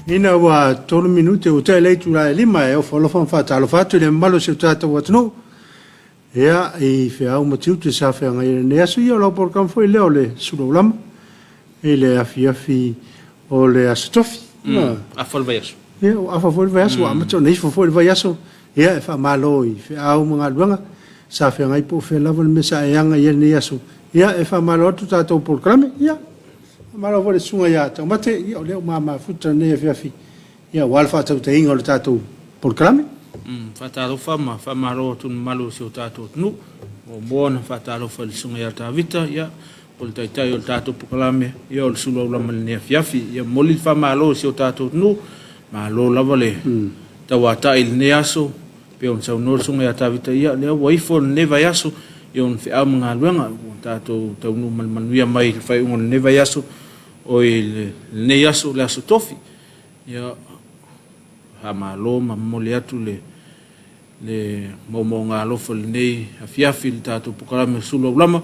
Ina wa tolu minute o te leitu la lima e o folofon fatalo fatu le malo se tata watno. Ia I whea uma tiu te sa whea ngai ne asu ia lo por kam foi leo le Suluaulama. E le Afiafi o le asitofi. Afol vai asu. Ia o afa foi vai asu a mato nei foi vai asu. Ia e wha malo I whea uma ngā luanga. Sa whea ngai po whea lava le mesa e anga ia ne asu. Ia e wha malo atu tātou por krame. Ia. Malo vole sunga ia tau mate ia o leo mama futa ne Afiafi. Ia walfa tau te inga o le tātou por krame. Fatalo fama ro tun malu se tato nu o bona fatalo fa sunga ya tavita ya pol tai o tato pokalame ya o Suluaulama ne Afiafi ya moli fama lo se tato nu ma lo lavale tawata il ne aso pe on sa no sunga ya tavita ya le waifo ne vai aso ya on fe am nga luanga tato tau nu manuia mai fai un ne vai aso o il ne aso la so tofi ya hamalo mamole atu le momonga lofo nei Afiafi le tatu pukarame Suluaulama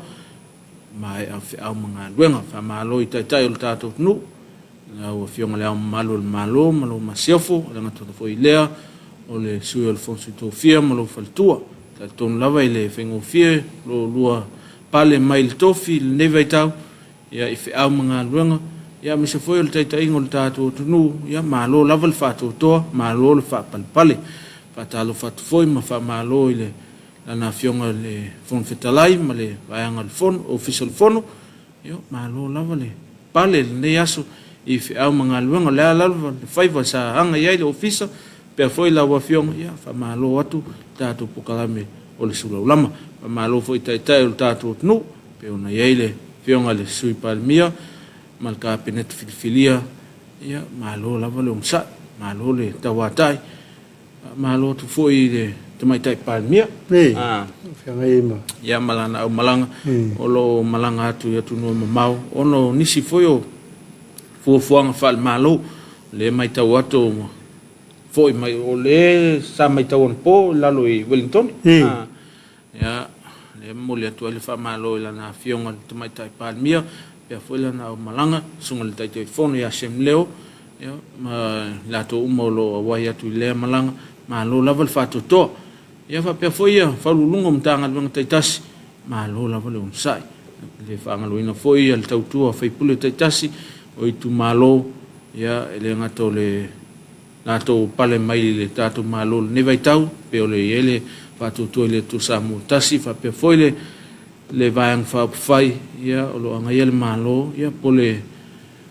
mai au manga luenga fa malo I tai o tatu nu na o fionga le malo masiofo le ngato fo ilea o le sui Alfonso to fia malo faltua ta ton lava ile fengo fie lo lua pale mai le tofi le neva tau ya ife au manga luenga ya mi se foi le tai ngol tatu nu ya malo lava le fatu to malo le fa pale fatalo fatu foi ma fa malo ile lana fionga le fon fetalai ma le vaianga le fon official fono yo malo lava le pale le aso if au manga luenga le lava fai va sa anga ia le official pe foi la wa fionga ya fa malo atu tatu pokalame o le Suluaulama fa malo foi tai o tatu nu pe ona ia le fionga le sui palmia malka penet filia ya malo lava le umsa malo le tawatai malo tu foi de mai tai palmia whenga ya malana o malanga o lo malanga atu ya tu no mau ono nisi foi o fuanga fal malo le mai tau atu foi mai o le sa mai tau on po lalo I Wellington ya le mole atu le fa malo la na fionga tu mai tai palmia ya foi la na o malanga sunga le tai fono ya semleo ya ma la to umolo wa ya tu le malanga malo lava le fatu to ia fa pe foi fa lulunga mtanga le taitasi malo lava le unsai le fa ngaloina foi al tautua fa pule taitasi o itu malo ia ele ngato le nato pale mai le tatu malo ne vai tau pe o le ele fatu to le tu samu tasi fa pe foi le vaang fa fai ia o lo anga ele malo ia pole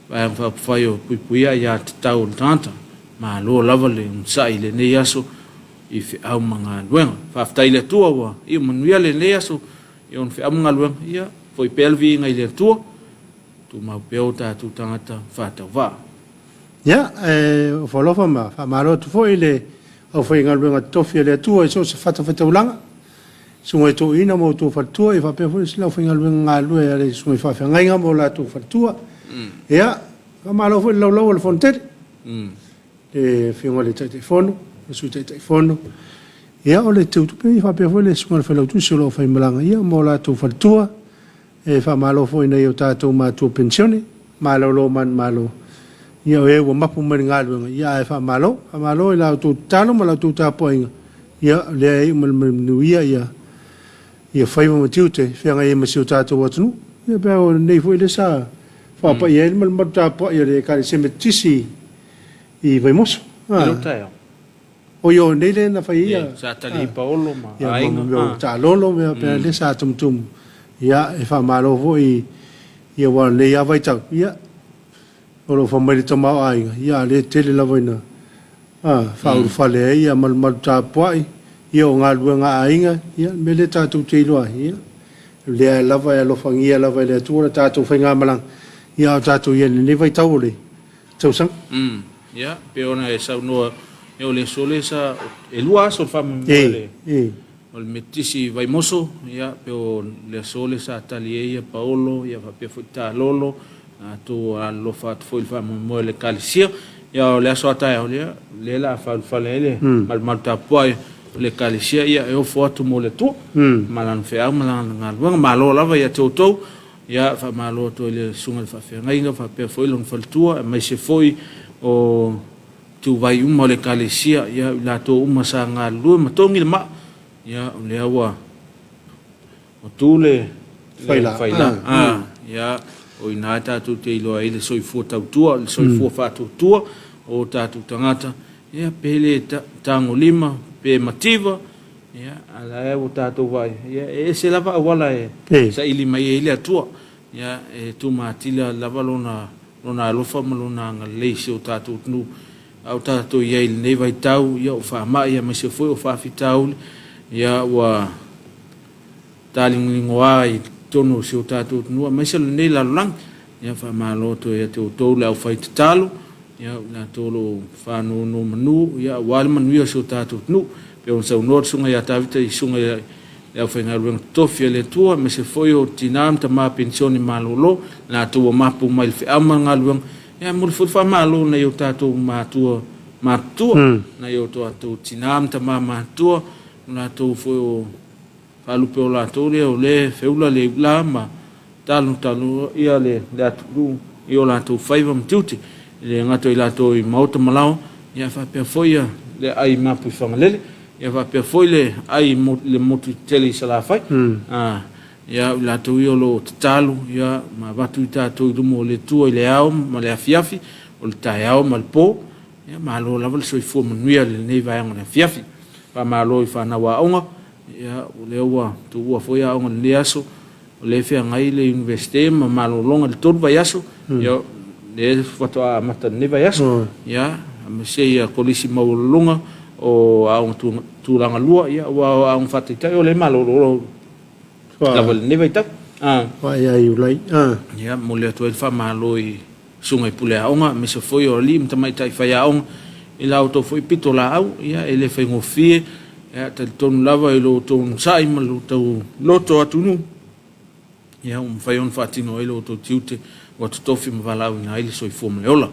vaang fa fai o puipuia ia tau tanta malo lava le unsai le ne yaso if au manga luenga fa ftai le tua wa I manuia le ne yaso I on fe au manga luenga ia foi pelvi ngai le tua tu mau peo tu tangata fa ta va ya o folofa ma fa malo tu foi le o foi ngai luenga tofi le tua so se fata ulanga sunga to ina mo tu fa tua I fa pe foi sila foi ngai luenga lue le sunga fa fa ngai ngamo la tu fa tua ya fa malo foi lo le fonte e fionga le tai fono e sui tai fono ia o le tu pe fa pe foi le sunga fa lo tu solo fa malanga ia mo la tu faltua e fa malo foi nei o tato ma tu pensione malo lo man malo ia e wo mapu man ngalo ia e fa malo la tu talo ma la tu tapoinga ia le ai mal ia fa mo tiute fianga ia ma si o tato watnu ia pe o nei foi le sa fa pa ia mal tapo ia le ka se metisi I vai moso o yo nei le na fai ia sa tali paolo ma ai no ta lolo me pe le sa tum ia e fa malo voi ia wa le ia vai tau ia o lo fa mai toma ai ia le tele la voina fa u fa le ia mal ta poi ia o nga luanga ainga ia me le ta tu te lo ia le la vai lo fa ia la vai le tu ta tu fa nga malang ia ta tu ia le vai tau le tau sang ya pe ona e sa no e le sole sa e lua so fa le o le metisi vai moso ya pe o le sole sa talie ia paolo ia fa pe futa lolo tu lo fa foi fa mo le calcia ya le so ata le la fa le mal ta poi le calcia ia e o foto mo le tu malan fe malan ngal malo la va ia toto ya fa malo to le sunga fa fe ngai no fa pe foi lon faltua mai se foi o tu vai uma le kalesia ia la to uma sa nga lu ma tongi le ma ia le awa o tule faila ia o ina tu te ilo ai le soifua tautua le soifua fatutua o tatu tangata ia pele tango lima pe mativa ia ala o tatu vai ia se lava wala sa ili mai ile atua ia tu matila lava lona alofa malona ngalei o tatu nu au tatu ia il nei vai tau ia o fa mai ia se foi o fa fitau ia wa talingoa i tono se o tatu nu mai se nei la lang ia fa maloto ia te to la fa talo ia la tolo fa no manu ia wal manu ia se o tatu nu pe on sa no sunga ia tavita i sunga ia fa ngalwen tofia le tua me se foi o tinam ta ma pensioni malolo la to mapu mai fe amangalwen ia mul fa malo na yo tatu matua na yo to tinam ta ma matua na to foi o falupe o la to le feula le lama talu ia le atu io la to faiva mtuti le ngato i la to i mauta malao ia fa pe foia le ai mapu fangalele ia fa pe foile ai le motu tele sala fai ia la to io lo talu ia ma batu to i mo le tu i le ao ma le afiafi o le taiao ma le po ia ma lo la vol soi fo manuia le nei vai ngona afiafi pa ma lo i fa na wa onga ia o le wa tu wa foia onga le aso o le fea ngai le universite ma malolonga le tolu vai aso ia le foto a mata ne vai aso ia me se ia polisi maulonga o a un tu langa lua ia wa a un fatita o le malolo la vol ne vai ta wa ia i ulai ia mo le to el fa maloi sunga i pule aonga me se foi o lim tamai tai fai aonga i la auto foi pitola au ia ele fai ngofie ia te tonu lava i lo tonu sai ma lo tau loto atunu ia fai on fatino i lo to tiute wa tofi ma valau ina ile soi fo mleola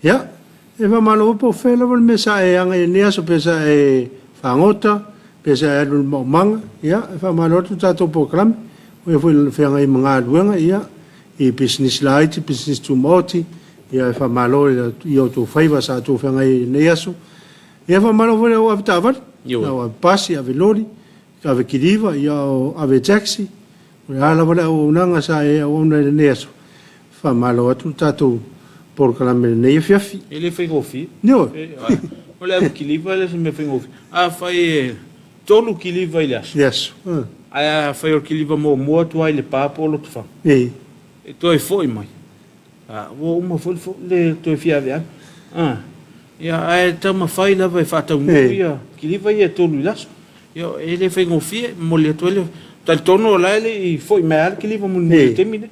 ia e va malo po fela vol mesa e anga ni aso pesa e fangota pesa e lu manga ia e fa malo tu tato program o foi fe anga i manga luenga ia i business light business to moti ia fa malo io to faiva sa to fe anga i ni aso ia fa malo vol o avtava o pasi ave lori ave kiriva ia ave taxi ala wala o nanga sa e o na le neso fa malo atu tato por kala me ne Afiafi ele foi gofi no olha que liva ele me foi gofi foi tolu que liva ele yes foi o que liva mo tu ele papo lo tu fa e tu foi mai o uma foi le tu fia via ia tá uma fai lá vai fatar um ia que liva ia tolu lá ele foi gofi mo le tu ele tal tono la ele foi mer que liva mo termine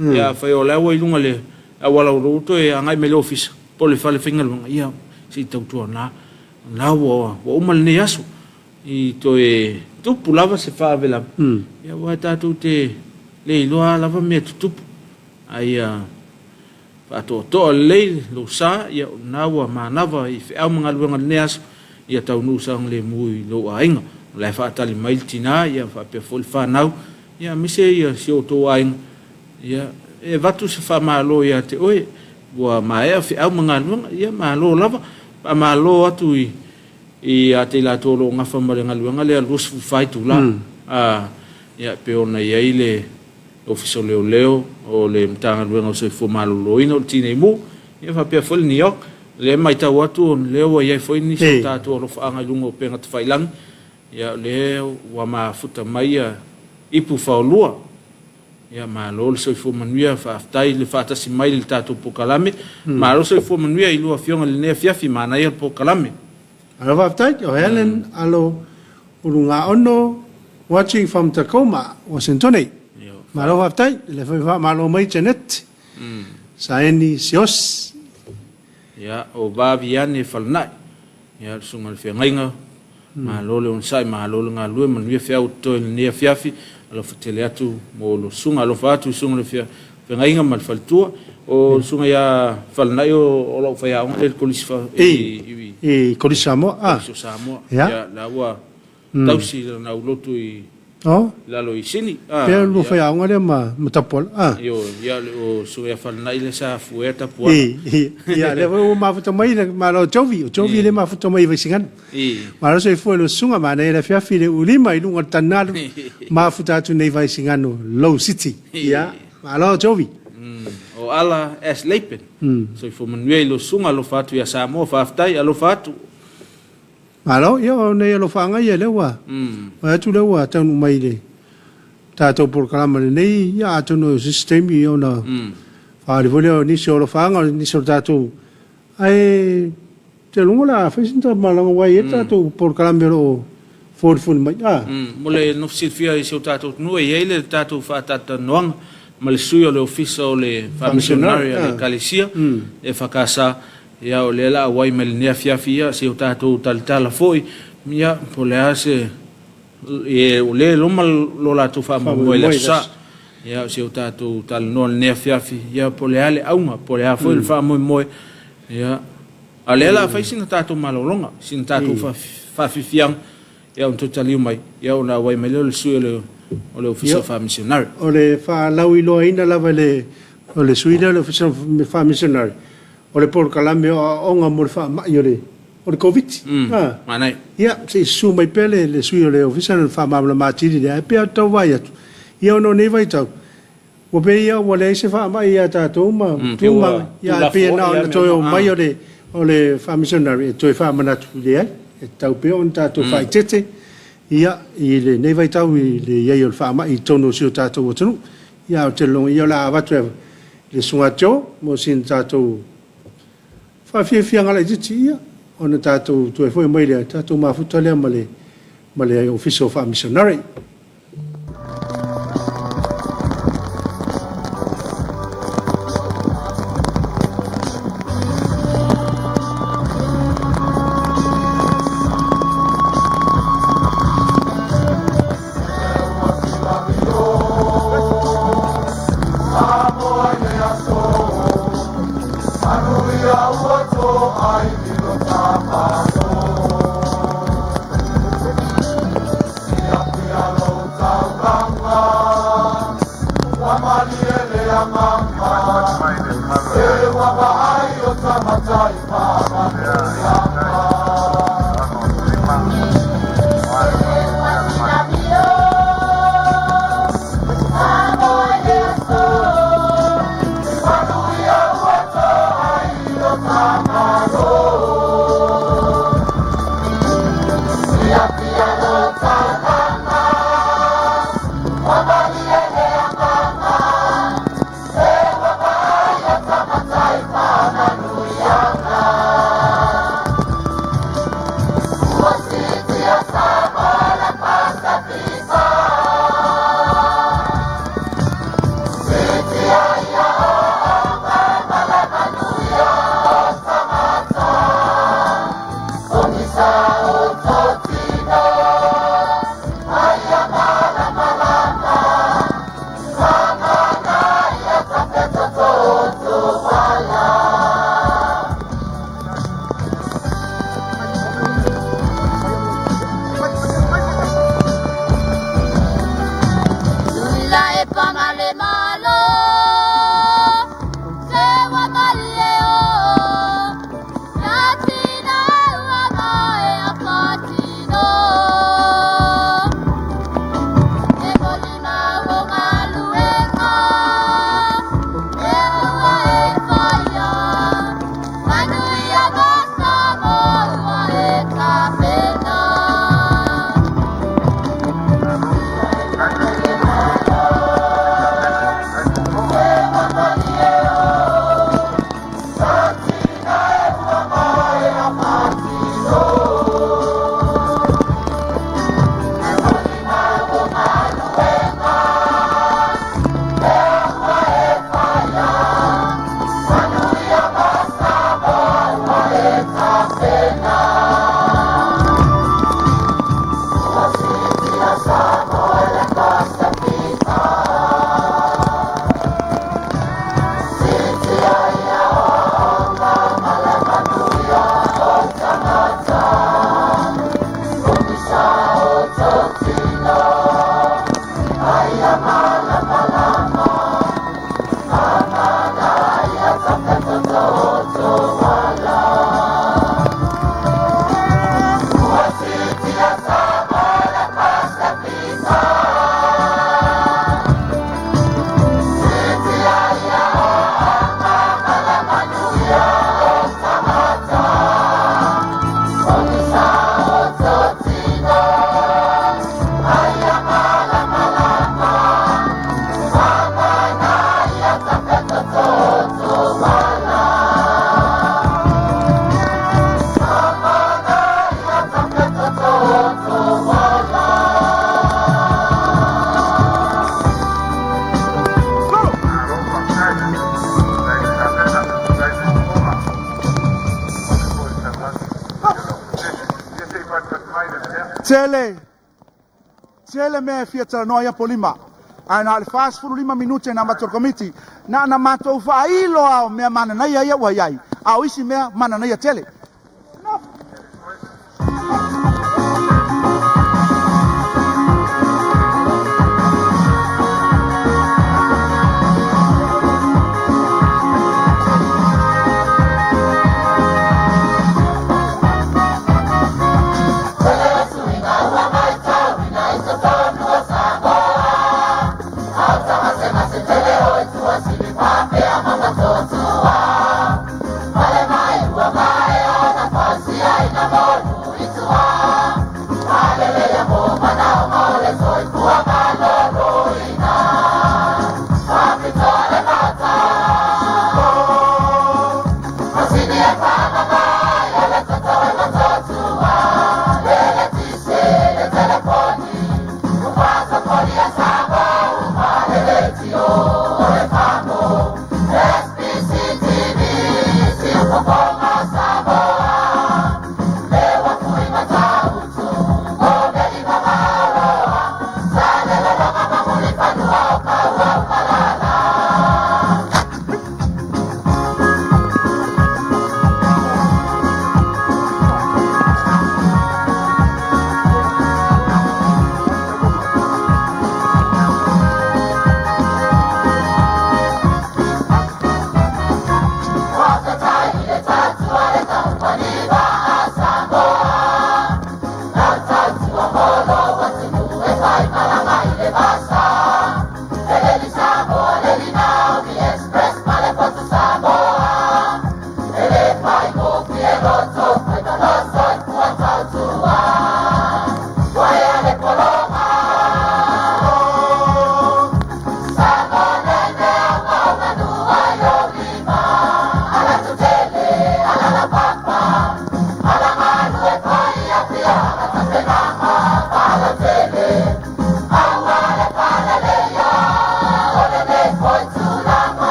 ia foi o lá o ilunga le awala roto e angai mele office pole fale fingal ia si tautua na wo mal ne aso i to e tu pulava se fa vela ia wa tatu te le loa lava me tu ai fa to le lo sa ia na wa manava i fe au mangal ne aso ia tau nu sang le mui lo ainga le fa tali mai tina ia fa pe fol fa nau ia mi se ia si o to ainga ia e vatu se fa malo ia te oe wa mai fi au mangalunga ia malo lava pa malo atu i ate la tolo nga fa mangalunga le alus fai tu la ia pe ona ia ile ofiso leo o le mtanga luenga o se fo malo loino tine mu ia fa pe fol New York le mai ta watu leo ia foi ni se ta to lo fa ngalunga pe ngat failang ia le wa ma futa mai ipu fa lua ia malo so fo manuia fa aftai le fata si mai le tato pokalame malo so fo manuia i lua fionga le ne Afiafi mana ia pokalame alo fa aftai o Helen alo ulunga ono watching from Tacoma Washington malo fa aftai le fa malo mai chenet saeni sios ia o baviane falnai ia sunga le fianga malo le on sai malo nga lue manuia fe auto le ne Afiafi alo fatele atu mo lo sunga lo fatu sunga le fia ngainga mal faltua o sunga ya falnai o lo fa ya on el kolisfa kolisamo Samoa ya la wa tausi na ulotu i Oh. lalo i sini Pe lu fa ya ngale ma mutapol. yo ya o so ya fal na ile sa fueta puana Ya le o ma futa mai ma lo jovi le ma futa mai visingan. Ma lo se foi lo sunga ma ne le fia file ulima i lunga tanado ma futa tu nei visingano low city. Ya ma lo jovi. O ala es lepen. So fo manuel lo sunga lo fatu ya Samoa fa aftai alo fatu. Malo yo ne lo fanga ye le wa. Wa tu le wa tan mai le. Ta to por kalama nei ya to no system yo na. Fa le voleo ni so lo fanga ni so ta to. Ai te lunga fa sinta malanga wa ye ta to por kalama lo for fun mai mole no silfia i so ta to no ye le ta to fa ta no mal suyo le ufficio le Faamisionare le Kalesia EFKS ya o le la wai mel ne Afiafi se o tatou tala foi mia po le ase e o le lo mal lo la tu fa mo le sa ya se o tatou tal no ne Afiafi ya po le ale auma po le foi fa mo ya ale la fa sin tatou malolonga sin tatou fa fifiang ya un totali mai ya ona wai mel le su o le ufficio Faamisionare o le fa lawi lo ina la vale o le suida le ufficio Faamisionare o le por kalame o nga mo fa ma yore o le covid manai ya se su mai pele le suio le ufficio fa ma la matiri de pe to vai ya no ne vai tau o pe ya o le se fa ma ya ta to ma tu ma ya pe na to mai o le Faamisionare to fa ma na tu le e tau pe on ta to fa tete ia i le nei vai tau i le ia i o le whaama i tono si o tātou o tunu. Ia o te longa i o la awatu le sunga tio, mo sin tātou whawhiawhia ngala i titi ia. O na tātou tu e fwoi mai lea, tātou mafuta lea ma le officio Faamisionare. Tele me fiata noia polima. Ana le fast food 5 minuti na matur committee. Na mato fa ilo au me mana na ia wa yai. Au isi me mana na ia tele.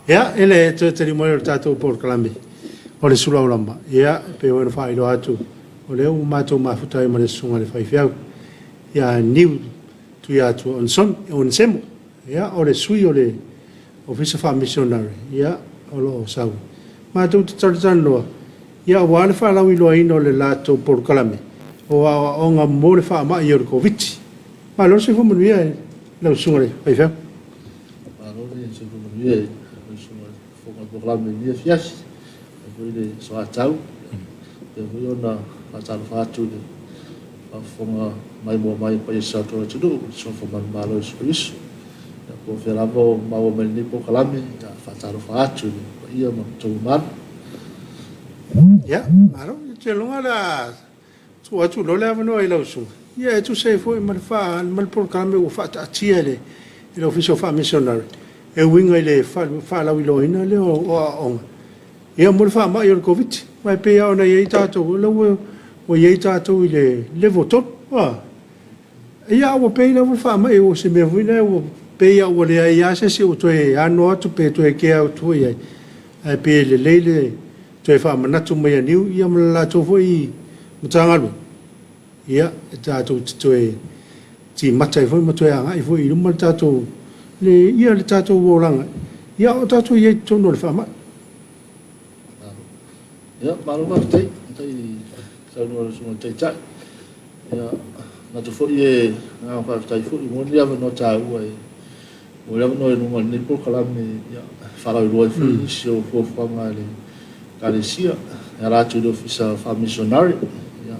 Ya, ele te mo tato por kalami. Ole Suluaulama. Ya, pe o fa ilo atu. Ole o mato mafutai mo le sunga le fai fiau. Ya new tu ya tu on son on semo. Ya, ole sui ole office Faamisionare. Ya, ole sau. Mato tsan lo. Ya wale fa la ilo ino le lato por kalami. O nga mo le fa ma yo covid. Ma lo se fu mo via le sunga le fai fiau. Programme EFKS ele so atau e ona atal fatu de fonga mai pa isa to tudo so fonga malo spris da po feravo mau melni po kalame da fatal fatu ia mo tomar ya aro te longa da tu lo leva no ila usu ia tu sei foi mal por kalame o fata tiele ele officio Faamisionare e winga ile fa la wilo ina le o e mo fa ma yo covid mai pe ya ona ye tato lo o ye tato ile le voto wa e ya o pe la fa ma e o se me vina o pe ya o le ya se o to e ano to pe to e ke o to ye e pe le to e fa ma na to me ni ya mo la to foi mutanga lu ya tato to e ti matai foi mo to ya ai foi lu mo tato le ia le tato wolanga ia o tato ye tono le fama ya malu ma tai sa no so tai tai ya na to fo ye na fa tai fo mo dia no ta u ai mo la no no ni por kala me ya fa la lo fo so fo fa ma le kalesia ya ra tu do fisa Faamisionare ya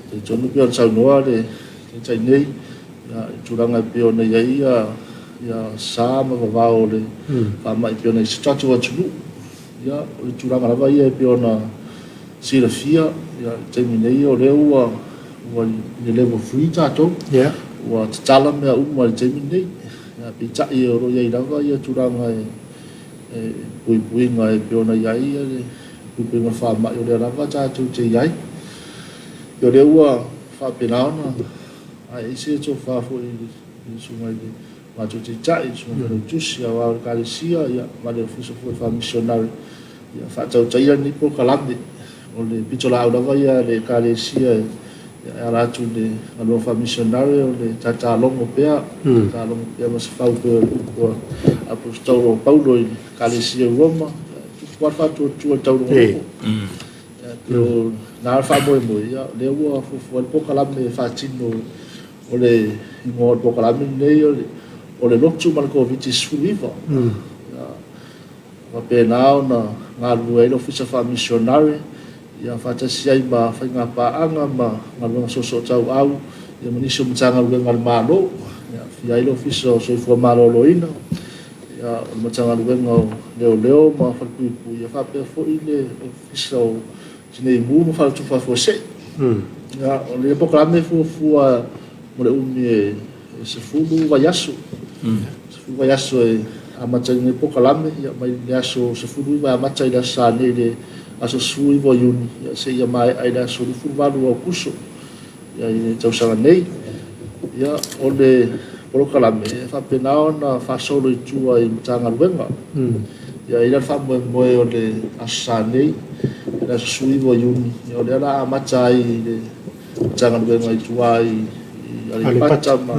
te tono pio sa no le tai nei ya turanga pio na ia ya sama vavao le fa mai pio nei statu atu ya o turanga lava ia pio na silafia ya terminei o leua o ni level 3 tato ya o tala me o mo terminei ya pizza ia o ia lava ia turanga e pui ngai pio na ia ia le pui ma fa mai o le lava tato te ia yo leua fa penana ai se to fa fo i sumai ma tu te tai so no tusi wa kalesia ia ma le office of Faamisionare ia fa tau tai ni po kalame o le pitola au lava ia le kalesia ia la tu le alo Faamisionare o le tata longo pea tata longo pea ma se fau pe o apostolo Paulo i kalesia Roma tu kwa fa tu tau longo yo na fa mo ia le wo fo po kalame fa tino o le mo po kalame nei o le lotu mal Komiti Faamisionare wa pe na nga luai lo office Faamisionare ia fata sia ba fa nga pa anga ma nga so tau au ia maniso mtanga ngal malo ia fia lo office so fo malo loina ia mtanga leo ma fa pu ia fa pe fo ile office sine mu fa tu fa fo se ia o le proclame fu mo le umi se fulu vayaso a matai ne proclame ia mai yaso se fulu va matai da sa le aso sui vo yuni ia se ia mai ai da so fu valu o kuso ia i tau sanga nei ia o le proclame fa penao na fa solo i tua i tanga luenga ia ila fa mo o le asa nei da sui vo yuni ia o le ala matai le tanga luenga i tua i ali pachama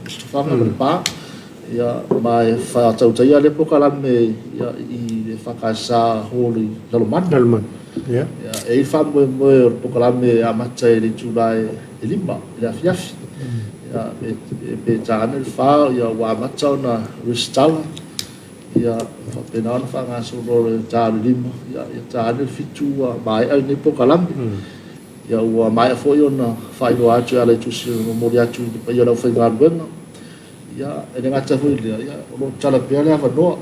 stofanga pa ia mai fa tau tai ale proclame ia i le fakasa holi dalman ia e fa mo proclame a matai le Julai e lima ia Afiafi ia pe tane fa ia wa matau na restala ia fa pena fa nga so le tane lima ia tane fitu mai ai ne proclame ia ua mai fo yo na fa ilo atu ala tu si mo dia tu pa yo na fa ngal ben ia e nga ta fo ia o tala pe ala fa no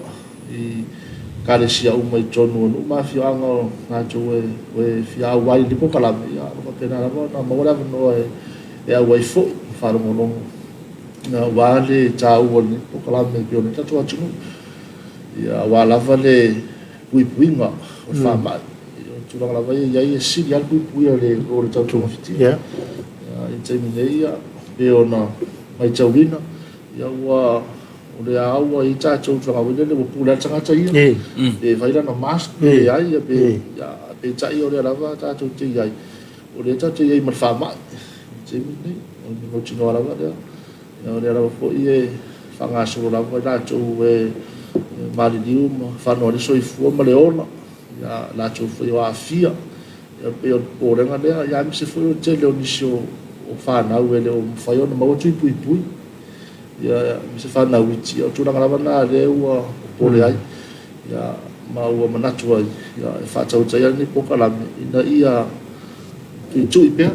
i kale sia o mai tonu no ma fi anga na tu we fi a wai di po kala ia o pe na na mo la no e a wai fo fa mo no na wale ta o ni po kala me pe o ta tu atu ia wala vale pui puinga o fa ma tu la vai ia si ya pui pui le o tau tu fiti ia i nei e ona mai tauina ia wa o le aua i tātou whakawene le pula tangata ia e whaira na mask e ai pe tai o le rawa tātou te iai o le tātou iai mar whamai te nei o le tino rawa lea o le rawa fo i e whangaso rawa i tātou e mariliu ma whanua le soifua ma le ona ia tātou fo i o Afia ia pe o pōrenga lea ia mi se fo i o te leo nisi o whanau e leo mwhaiona mawatui pui pui ia mi se fa na witi o tuna ngala na le ua pole ai ia ma ua manatu ai ia fa tau tai ni pokala ina ia tu pe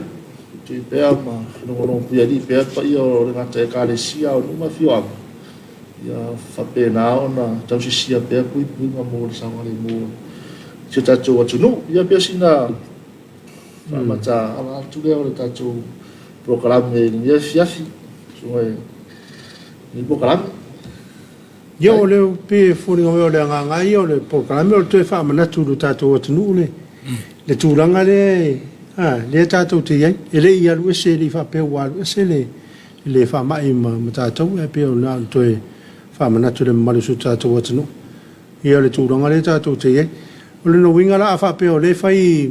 ma no no pia di pe pa ia o nga te kalesia o numa fio ia fa pe na ona tau si sia pe pui ma mo sa ngale mo se tatu o tunu ia pe sina fa mata ala tu le o tatu proclame ni Afiafi so ni proclame yo le pe funi o le nga yo le proclame o te fa mana tu tato o tunu le tulanga le tato te ye ele ia lu se li fa pe wa se le fa mai ma tato e pe o na to fa mana tu le malu su tato o tunu ia le tulanga le tato te ye o le no winga la fa pe o le fai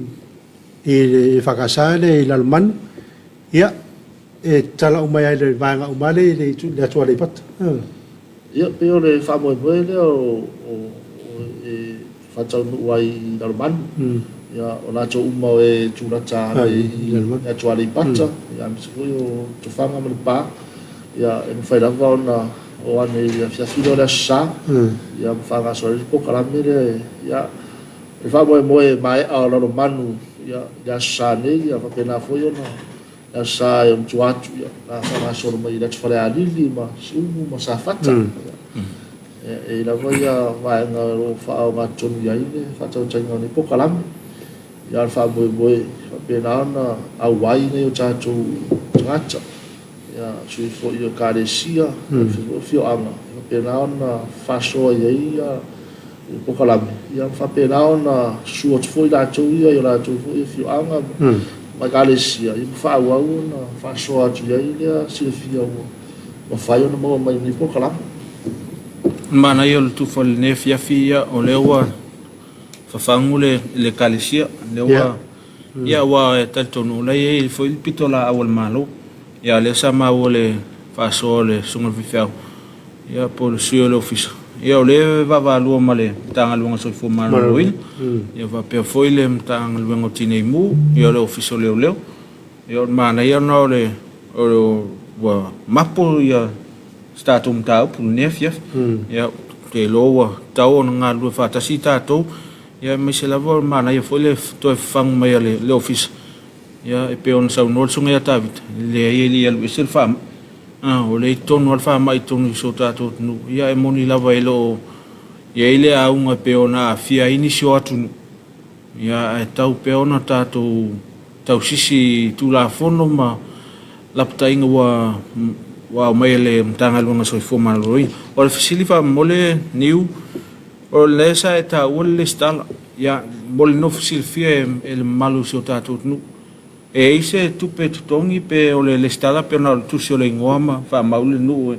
e fa kasale il alman ia e tala o mai le vanga o male le tu le pat ia pe o le fa mo le o e fa tau no ai normal ia o la to uma e tu la cha ia tu le pat ia mi se o tu fa ma pa ia e fa la va ona o ane ia filo la sa ia fa ga so po kala mire ia e fa mo mai a lo manu ia sa ne ia fa pena fo yo no sa eu tuatu na fa so mai da fare ali ma su ma sa fatta e la voia va na ro fa ma ton ya ile fa tau tanga ni pokalam ya fa boy fa pena na a wai ne o tatu tata ya su fo io caresia fio ama fa pena na fa so ia pokalam ya fa pena na su o foi da tu ia la tu fio ama ma galesia i fa wa una fa so atu ia ile si fia o fa yo no mai ni pokalam mana yo tu fol ne Afiafi o lewa fafangu le kalesia lewa ia wa tatonu la ye foi pitola awal malo ia le sama ole faso le sunga fifau ia por sio le office ia le va valu male tanga lunga so fo malo ia va pe foi le tanga lunga tine mu ia le office le ia mana ia no le o wa mapo ia statum tau pu nefia ia te loa tau nga lu fa tasita to ia me se lavo mana ia foi le to fang mai le office ia e pe on sa no sunga ia tavit le ia le sel fam o le tonu al fam mai tonu so tato nu ia e moni lava elo ia ile a unga pe ona fia inisio atu ia e tau pe ona tato tau sisi tu la fono ma lapta inga wa mai le mtanga lunga so fo maloi o le facilifa mole new o le sa eta o le stala ya mole no facilifia el malu so tato nu e ise tu pe tongi pe o le stala pe na tu so le ngoma fa maule nu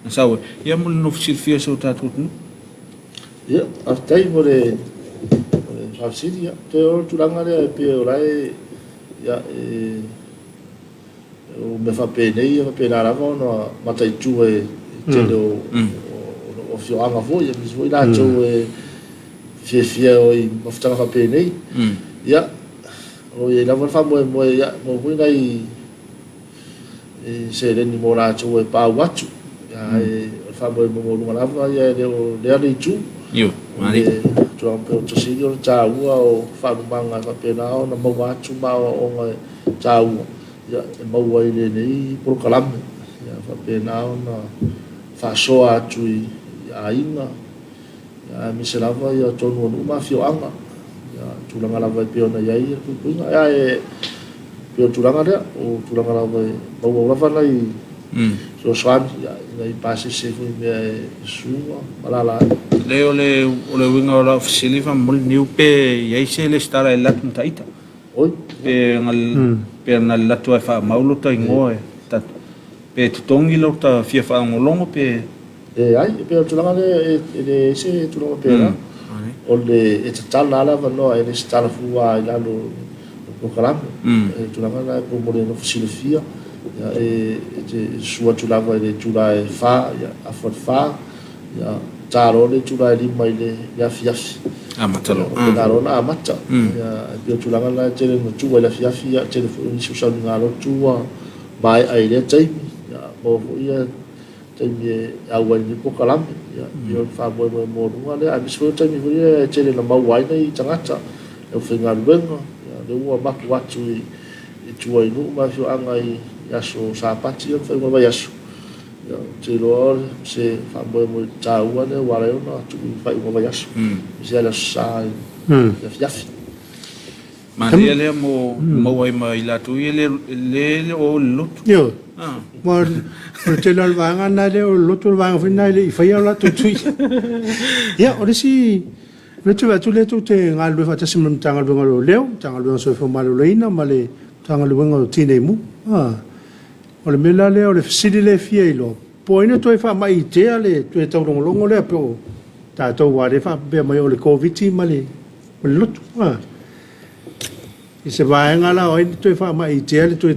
sa ya mole no facilifia so tato nu ya aftai mole facilifia te o tu langa le pe o lai ya o me fa pene fa pena la no matai tu e te o fio anga vo ya mis voi la tu e fie o i mofta fa pene ya o e la fa mo ya mo voi dai se le ni mo la tu e pa watu ya e fa mo mo la va ya le ali tu yo mari tu am pe to si yo ta o fa manga fa pena o na mo watu ma o ta ya mau ai le nei por kalam ya fa pena na fa so atu ya ina ya mi se lava ya tonu no ma fio anga ya tu la ngala vai pe ona ya ia ku ya e pe tu la ngala o tu la ngala vai mau la fa lai so swan ya nei passe se fu me sua malala le winga la facilifa mol new pe ya se le stara el lat taita oi pe ngal pe na la tu fa maulo ta ngoe ta pe tongi lo ta fia fa ngolongo pe ai pe tu la le se tu la pe la o le e tala la va no e le stala fu ai la lo kalam tu la la ko mo le no facilifia ya e sua tu la va le tu la fa ya fa ya taro le tu la li mai le ya fiafi amatalo taro na amata ya pe tu la la tele no tu la fiafi ya tele fu ni su sa ngalo tu mai ai le tai ya mo ya tai a wan ni ko kalam ya yo fa mo no le a bisu tai mi ya tele na mau wai nei tangata e fu ngal bengo ya le wa ba watu e tu ai no ma fi angai ya so sa pati fa mo ba ya so ya te lo se fa mo ta wa ne wa le no tu fa mo ba ya so se la sa ya fiafi ma le mo wai mai la tu le o lut yo mo te lo vanga na le o lutu vanga fina le i fai la tu ya o si le tu te ngal be fa te sim tangal be ngalo leo tangal be so fo malo leina male tangal be ngalo tine mu o le mela le o le fisili le fielo po ina to fa mai te ale to to longo le po ta to wa le fa be mai o le covid male o lutu i se vai ngala o ina to fa mai te ale to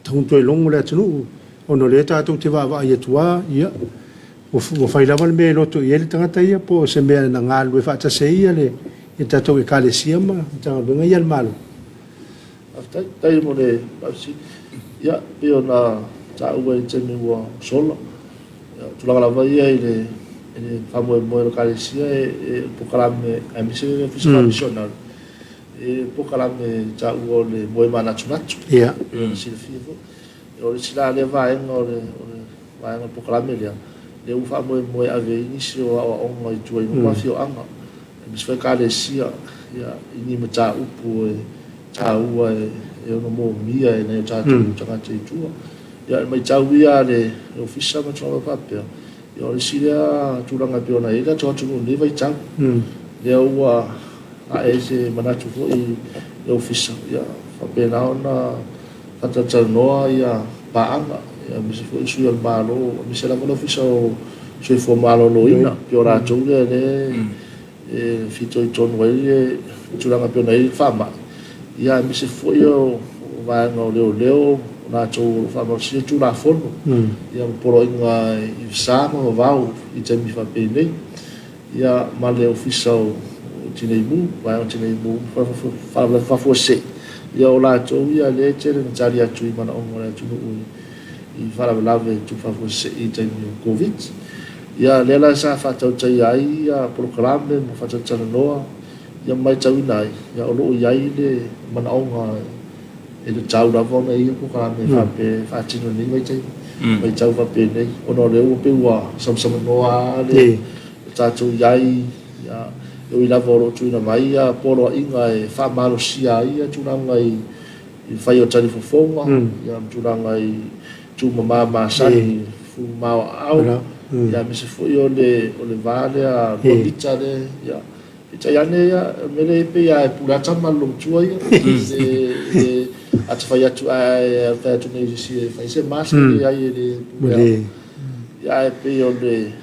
thong to longo le tunu o no le ta to te va ia tua ia o fai lava le me loto ia le tangata ia po se mea na ngalu e whaata se ia le e tatou e kale siama tanga benga ia le malo tai mo le pasi ia pio na ta ua i temi ua sola tulanga lava ia i le whamoe moe lo kale sia e pokalame a Missionary Committee e pokalame ta ua le moe mana tunatu ia silfia o le sila le vaenga o le vaenga pokalame lea le ufa mo ave inisio o onga i tuai no mafio anga mis fa kale sia ya ini mata upu e ta ua e no mo mia e ne ta tu tanga te tu ya mai ta ua le ofisa ma tro pa pe yo le sia tu langa pe ona ida to tu le vai ta le ua a ese manatu fo i le ofisa ya fa pe na ona ata noa ya pa anga ya mi se foi su al malo mi se la office sui fo malo no ina piora tu le fito i ton wai tulanga piona i fama ia mi se fo io va no leo na tu fama si tu la fono ia poro inga i sama vau i te mi fa pe nei ia male official tinei mu vai tinei mu fa fo se ia ola tu ia le tere na tari atu i mana o tu i fara lave tu fa fo se i te covid ia lela sa fa tau tai ai ia programe mo fa tau tana noa ia mai tau nai ia olo iai le mana onga e le tau da vona ia programe fa pe fa tino ni mai tau fa pe nei ono le o pe wa sam noa le tatu iai ia eu ila voro tu na mai ia polo inga e fa malo sia ia tu na ngai i fai o tani fo fonga ia tu na ngai tu mama sani fu mau au ia mi se foi o le vale a polita le ia ita ia ne ia mele pe ia pula tama lo tua ia e at fai atu a fa tu ne si fai se mas ia le ia pe o le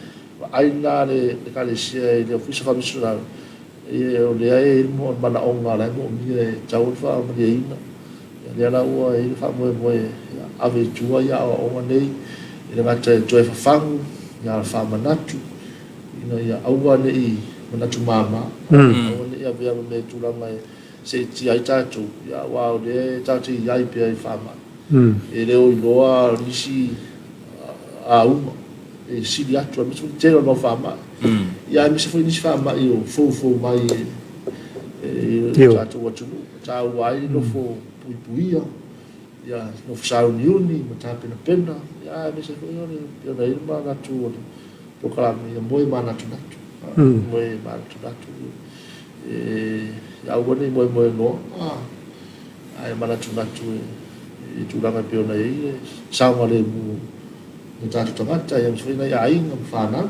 ai na le kale sia le office Faamisionare e o le ai mo mana onga la mo mi e tau fa mo le ina ia la o e fa mo ave tua ia o nei e le mata joy fa fangu ia fa manatu ina ia aua nei manatu mama o le ia via me tu la mai se ti ai tatu ia wa le tatu ia pe ai fa ma e le o loa risi a uma e si dia tu mi su te no fa ma ia mi se foi ni fa ma io fo mai e tatu wa tu ta wai no fo puia ia no fa ni mata pena ia mi se foi io na irma na tu programa ia moi mana tu moi mana tu e ia woni moi no ai mana tu e tu la pe ona e sa le mu ni tatu tamata ia mi foi na ia inga fana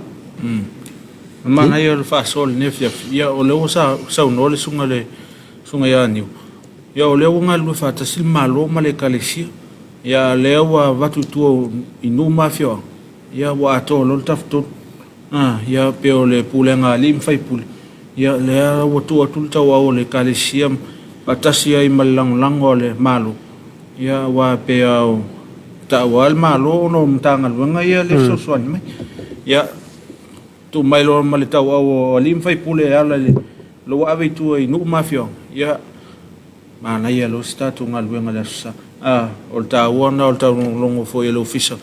mana ia fa sol ne ia o le sa no le sunga ia ni ia o le unga lu fa tasil malo male kalesia ia le wa vatu tu inu mafio ia wa to lo tafto ia pe o le pulenga lim fai pul ia le wa tu ta wa o le kalesia atasia i malang o le malo ia wa pe o ta wal malo no mtanga luanga ia le so swan mai ia tu mai lo male ta o lim fai pul ia le lo ave tu inu mafio ia mana ia lo sta tu ngal luanga le sa o ta wona o ta longo foi le official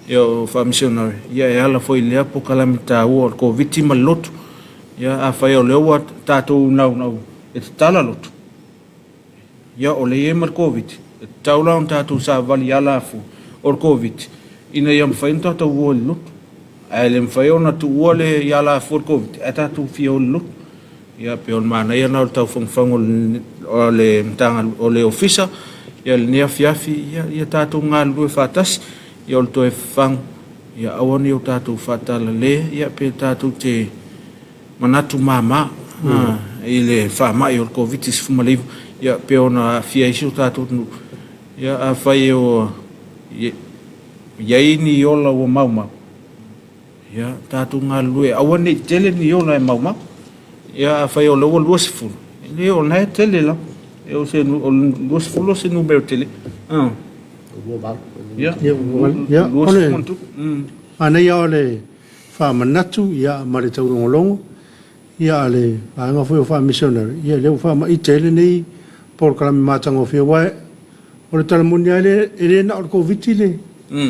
yo Faamisionare ia e ala foi le apo kalamita o covid malot ia a fai o le wa ta tu nau e tala lot ia o le mar covid ta la on ta tu sa vali ala fu o covid ina ia fai ta tu o lot ale fai ona tu o le ia la fu covid ata tu fi o lot ia pe o mana ia na ta fong o le tanga o le official ia le Afiafi ia tatu ngal lu fatas ia to e fang ia awoni o tatu fatala le ia pe tatu te manatu mama ile fa mai o covid is fumale ia pe ona fia isu tatu ia a fai o ia ini ola o mauma ia tatu ngal lu awoni tele ni ola mauma ia a fai o lo luasful ile o na tele la eu sei os fulos no meu tele ia ana ia ole fa manatu ia mare tau longo ia le anga foi Faamisionare ia le fa ma itele nei programa matango fe wa o tala mundiale ele na covid le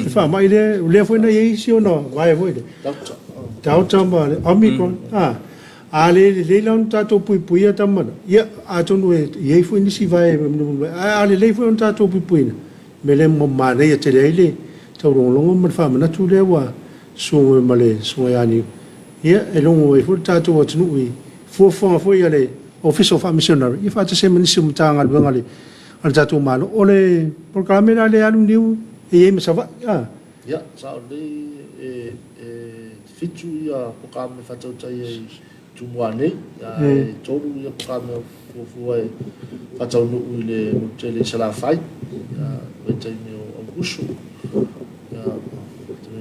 fa ma ile le foi na ia si no vai foi tau ba omicron ale le lan tato pui tamana ia atonu e foi ni si vai ale le foi tato pui mele mo mane ia te le tau longo ma fa mana tu le wa so male so yani ia e longo e foi tato wa tunu i foi ale official Faamisionare ia fa te se mani sum tanga luanga le al tato malo ole programa na le alu niu e me sava ia sa le fitu ia programa fa tau tai tumuane e toru ia programa fu fa tau no le tele sala fai e tai meu augusto ia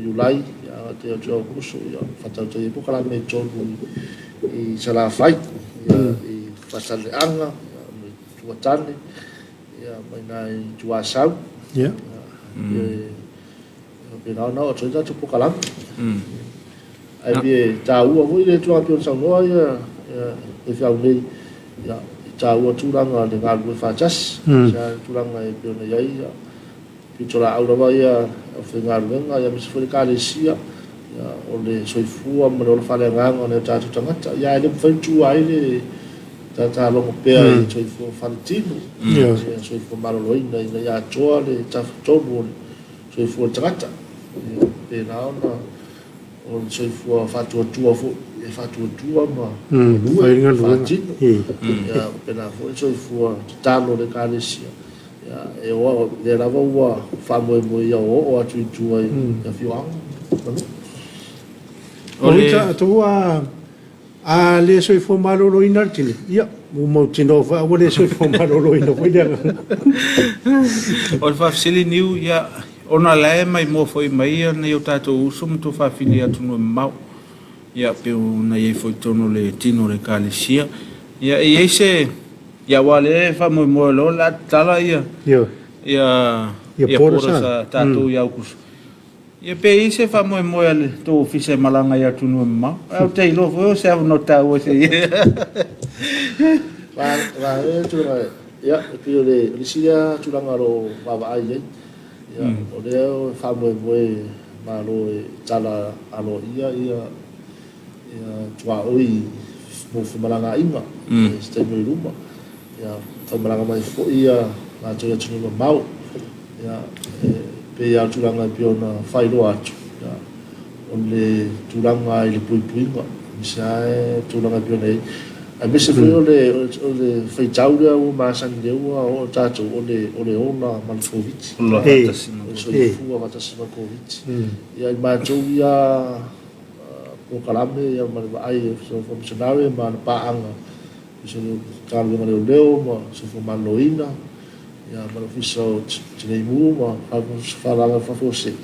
Julai ia te o teo kuso ia whatau te ipo kala me tonu I sala fai I whatale anga me tuatane ia mai nai tuasau ia pena na o tōita tupo kala ai bie tā ua hui le tua pio Samoa ia e whiau nei ia tā ua tūranga le ngā lue whātas sa tūranga e pio nei ai ia Pichola aurawa ia whenga ruenga ia misi whare kāre sia ia o le soifua mane o le whare nganga o le tātu tangata ia e le mwhaitu ai le tā longo pēa I soifua whare tino ia soifua maroloina ina ia toa le tafu tonu o le soifua tangata pēnā ona o le soifua whatua tua fo e whatua tua ma whare tino ia pēnā fo e soifua talo le kāre sia e o le lava ua whamoe moe ia o atu I tua I whiwanga. O le tua a le soifua maroro ina tine. Ia, mo tino wha o le soifua maroro ina whaidanga. O le whafsili niu ia ona lae mai mo foi mai ia nei o tātou usum tu whawhili atu no mau. Ia peo na iei foi tono le tino le kālesia. Ia e eise ia wale fa mo lo la tala ia ia pora sa tatu ia kus ia pe ise fa mo le to fise malanga ia tunu ma au te lo fo se no ta o se va tu ia pe le sia tu langa ro va ai ia o le fa mo ma lo tala alo ia tua oi mo fu malanga inga ste no luma ia whamaranga mai fo ia ngā toia tunu mau ia pe ia turanga pio na whairo atu ia o le turanga I le puipuinga misa e turanga pio nei a misa fui o le whaitau rea o maasani leua o tātou o le ona Malkoviti so I fua watasima Koviti ia I mātou ia o kalame ia marima ai so Missionary ma na paanga so kālu ngā leo ma so fo manoina ia manofiso tinei mu ma whalanga whafose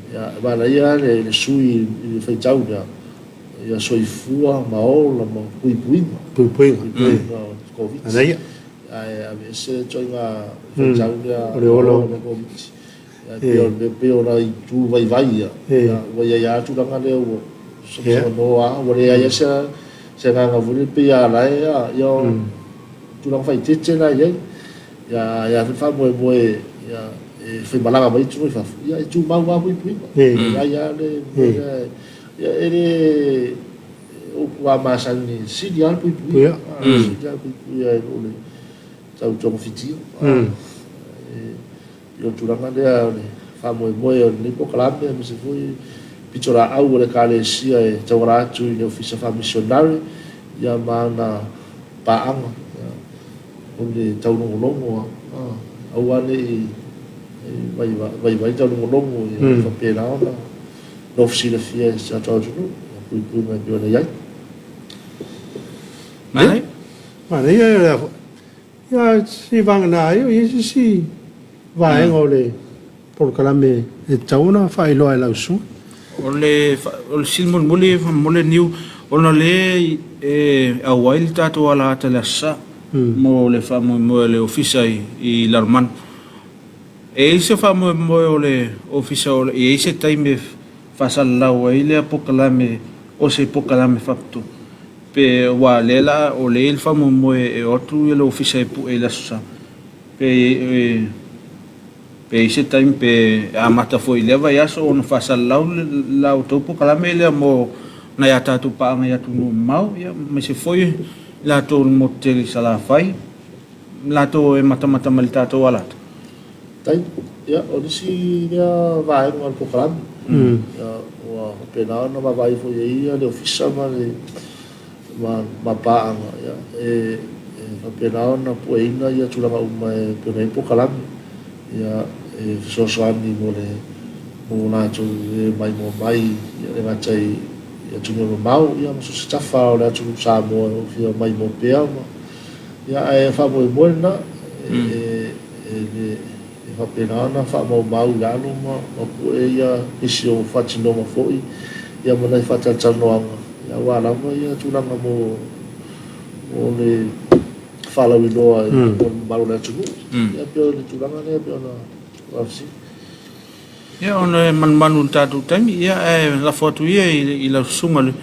ia wala ia le sui I whaitau rea ia soifua ma ola ma puipuinga Covid Anaia a se toi ngā whaitau rea o le olo Covid ia peo na I tu vai ia wai ia atu ranga leo so noa wale ia se ngā vune pe ia lai ia tu lang fai tete na ia ia fa moe ia e foi malanga mai tu fa ia tu mau pui ia le ia ele o wa masani sidial pui ia o le tau tong fiti io tu lang ia fa moe ni po kalame mi se foi Pichola au le kālesia e tauratu I le Komiti Faamisionare ia mana paanga o le taunongolongo au ane vai taunongolongo I whapena ona no fisile fia sa tautunu pui mai piona iai Mana ia si vanga na ia si vaenga o le polkalame e tauna whailoa e lausu o le silmon mole niu ona le au ai tātou ala ata le sa mo le mo le ofisa I Larman e se mo o le ofisa o e se time fasalau ai le apokalame o se apokalame faktu pe wa lela o le mo e otu le ofisa e la sa pe ise time pe amata foi leva ia so no fasalau la topo kalame le mo na ya tatu pa nga ya tunu mau ia me se foi la to motel sala fai la to e mata malita to wala tai ia o disi dia vai no program ia o pena no vai foi ia le ofisa ma pa nga ia e pena no poina ia tula uma pena program ia so ani mo na tu mai ia nga tai ia tu no mau ia mo so stafa o la tu Samoa o fia mai mo pea ia e fa mo na whapena ana wha mau lano ma pu e ia isi o whatinoma fōi ia manai whatatanoanga ia wālama ia tūranga mo le whalawi noa o maru na tunu ia pio le tūranga nea pio na wafisi ia ona manu tātou taimi ia la fotu ia i la sunga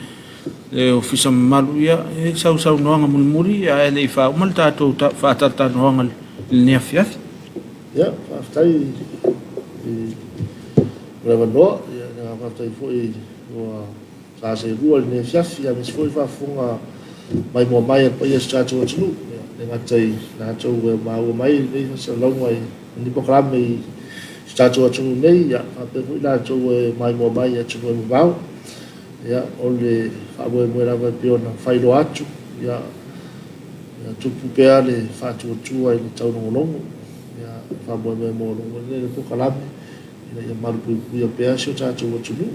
le ofisa malu ia sau noanga muri ia le fa mal tātou whatatanoanga le nea fiafi ia whaftai rewa noa ia nga whaftai fōi o sa se rua le nea fiafi ia mis fōi whafunga mai mua mai a paia sa tātou atunu le ngatai nā tau maua mai le sa launga i nipo karame i sa tātou atunu nei ia whape fōi nā tau mai mua mai a tunu e mawau ia o le whamoe moe rawa piona whairo atu ia tupu pea le whātua tua i le tau nongolongo ia whamoe moe moe longo le le pokalame ia marupu kuia pea sio tātou atunu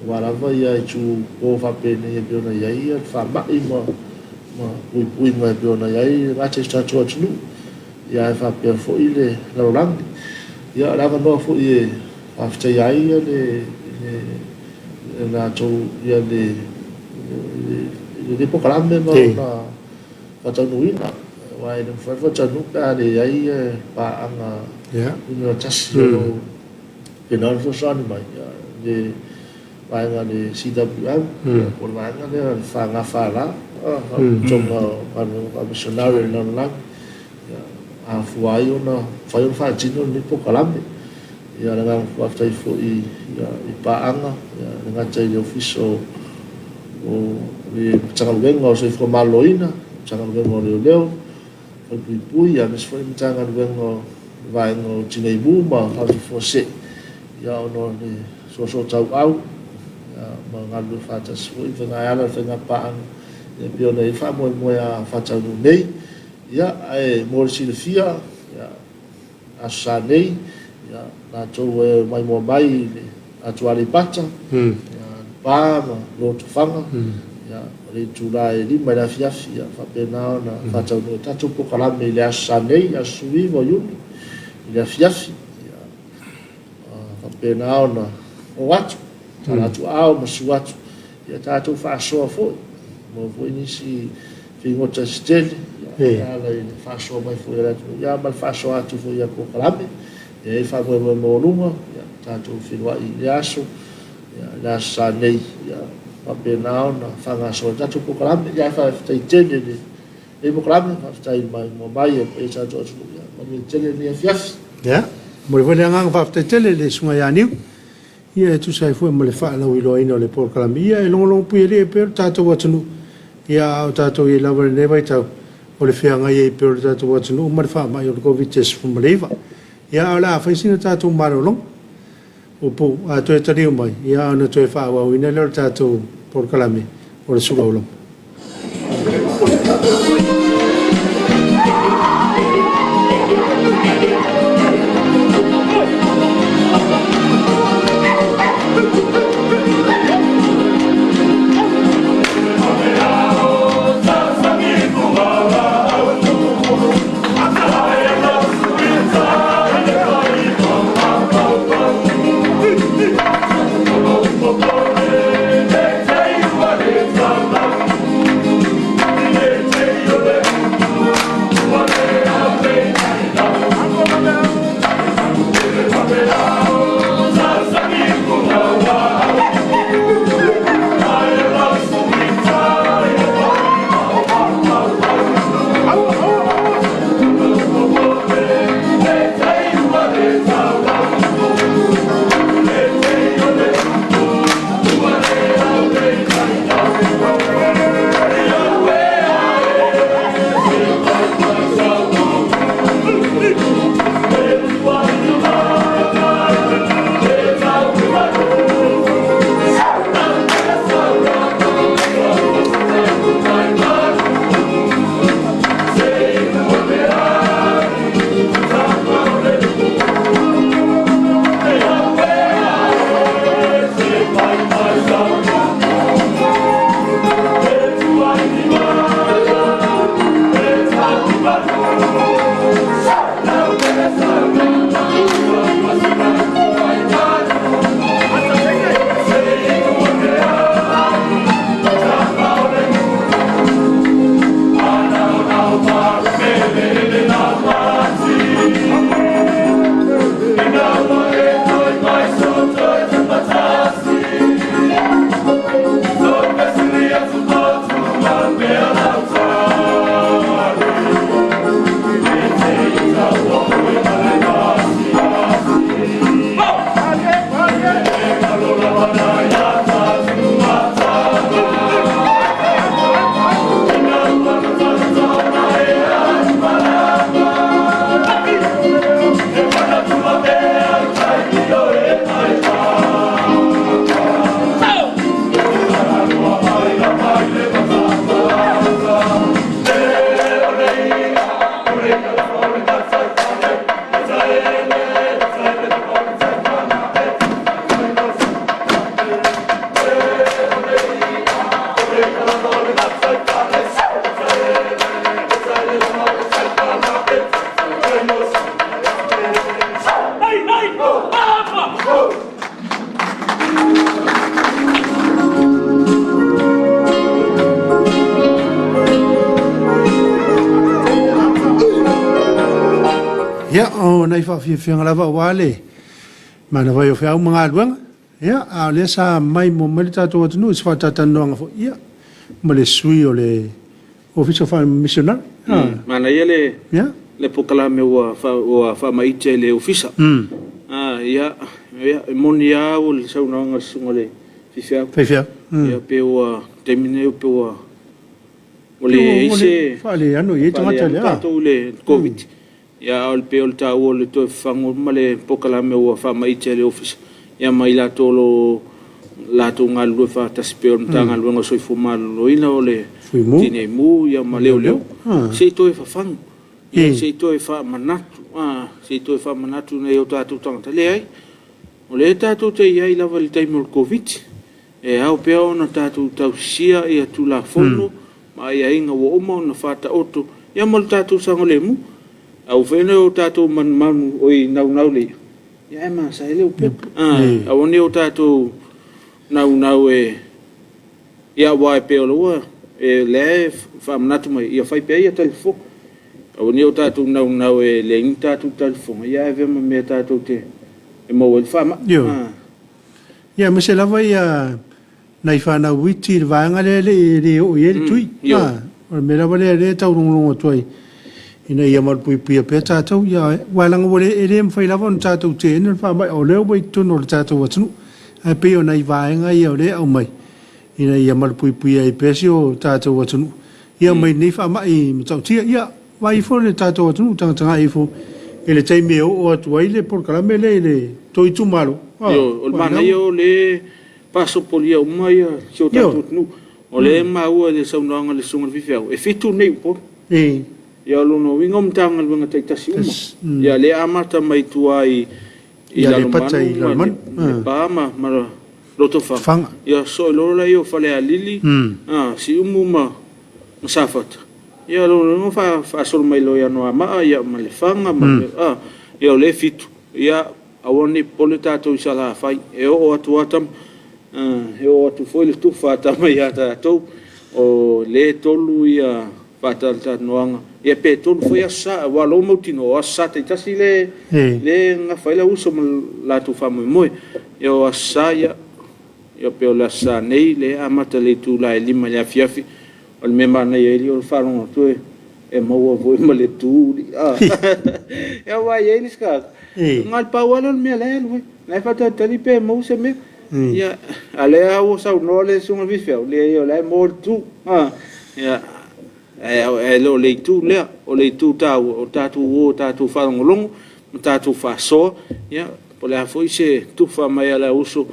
warawa ia i tu o whapene ia piona iai ia whamai ma pui mai piona iai rate tātou atunu ia e whapea fo i le larolangi ia rawa noa fo i e whafta iai ia na tau ia le pokalame ma na watanuina wai na whatanu ka le iai paanga ina tasi o pena fosani mai le vaenga le CWM por vaenga le whanga whala tonga Missionary na lang a fuai ona whai on whaatino ni pokalame ia nga whaftai fo i paanga ia nga tai le ofiso o le tangaluenga o se whamaloina tangaluenga o leo pui ia mes foi tangaluenga vaenga o tineibu ma hatu fo se ia ono le so tau au ma ngalu whatas fo i whenga ala whenga paanga ia piona i whamoe moe a whatau nei ia e morisi le fia ia asa nei ia na tau mai mua mai atu ali pata ia pā ma lotu whanga ia re tūra e lima i la fiafi ia whapena na whatau no tatu pokalame i le asa nei a sui mo yuni i la fiafi ia whapena na o atu tala atu au ma su atu ia tātou whaasoa fōi mo fōi nisi whingota stele ia ala i whaasoa mai fōi ratu ia mal whaasoa atu fōi a pokalame ia e whamoe moe mōrunga ia tātou whenua i le aso ia le asa nei ia whapena na whangasoa tātou pokalame ia e whaafitai tele le pokalame whaafitai mai mua mai e tātou atu ia mani tele ni a fiafi ia mo le whale anganga whaafitai tele le sunga ia niu ia e tu sai fue mo le whaalau i loa ina o le pokalame ia e longolongo pui e pero tātou atunu ia o tātou i lawa le newa i tau o le whianga i e pero tātou atunu o mare wha mai o le COVID test from Maleiva ia o la whaisina tātou marolong o po a toe tariu mai ia ana toe whaawau ina leo tātou pokalame o le Suluaulama. Ia, o nei whawhiawhianga lava wale. Mana vai o whiau mga aluanga. Ia, a le sa mai mo mali tātou atunu, is whatatanoanga fo. Ia, ma le sui o le Office of Missionary. Mana ia le pokalame ua whamaite le ofisa. Ia, moni ia o le saunaanga sunga le whiwhiau. Whiwhiau. Ia pe ua temine o pe ua o le ise. Whale anu, i tangata le. Tātou le COVID. Ia o le pe o le tāu o le toi whango ma le pokalame ua whamaite le ofisa. Ia mai la tolo lato ngā lua whātasi pe o le tā ngā lua ngā soifo mālo ina o le tine mu ia ma leo leo. Se toi whawhango. Ia se toi whamanatu. Se toi whamanatu nei o tātou tangata le ai. O le tātou te iai lava le taimo le COVID. E au pea o na tātou tau sia ia tu la fono. Ma ia inga wa oma o na whāta oto. Ia ma le tātou sango le mu. Au whene o tātou manu oi nau le. Ia e maa sa ele o pea. Au ne o tātou nau e ia wa e pea o loa. E le whamanatu mai ia whai pea ia talifo. Au ne o tātou nau e le ingi tātou talifo. Ia e vema mea tātou te e mau e whama. Ia me se lava ia nai whanau witi le vaanga le o i ele tui. O me lava le taurungongo tuai. Ina ia marpui pia pe tātou. Ia wailanga wale ele mwhai lava on tātou te ene whamai o leo wai tono le tātou atunu. Ai pe o nai vaenga ia o le au mai. Ina ia marpui pia i pesi o tātou atunu. Ia mai nei whamai matau tia. Ia wai fo le tātou atunu tanga i fo. Ele taimi o atuai le porkalame le toi tu malo. O le mana ia o le pasopolia uma ia si o tātou atunu. O le maua le saunoanga le sunga whiwhiau. E fitu nei upo. Ia lono winga mtanga luanga taitasi uma. Ia le amata mai tua i lalomanu. Le pāma mara roto whanga. Ia so lora i o whale a lili. Si umu ma safata. Ia lono whaasoro mai loia noa maa. Ia ma le whanga. Ia o le fitu. Ia awane pole tātou isa la whai. E o atu atam. E o atu foi le tu whaatama i a tātou. O le tolu ia whaatalata noanga. Ia pe tolu foi asa. Walo mautino asa taitasi le nga whaila uso ma lātou whamui moe. Ia o asa ia. Ia pe o le asa nei le amata le tu la e lima le Afiafi. O le mema nei e li o le wharonga tue. E maua voi ma le tūri. Ia wai e nis kaka. Ngal paualo le mea lehelu. Lai whatatali pe mau se mea. Ia alea o sau no le sunga whiwhiau. Le o lai mo le tū. Ia e lo le tū lea. O le tū tau o tātou o tātou wharongolongo. O tātou whasoa. Ia po le hafoi se tuwha mai ala uso.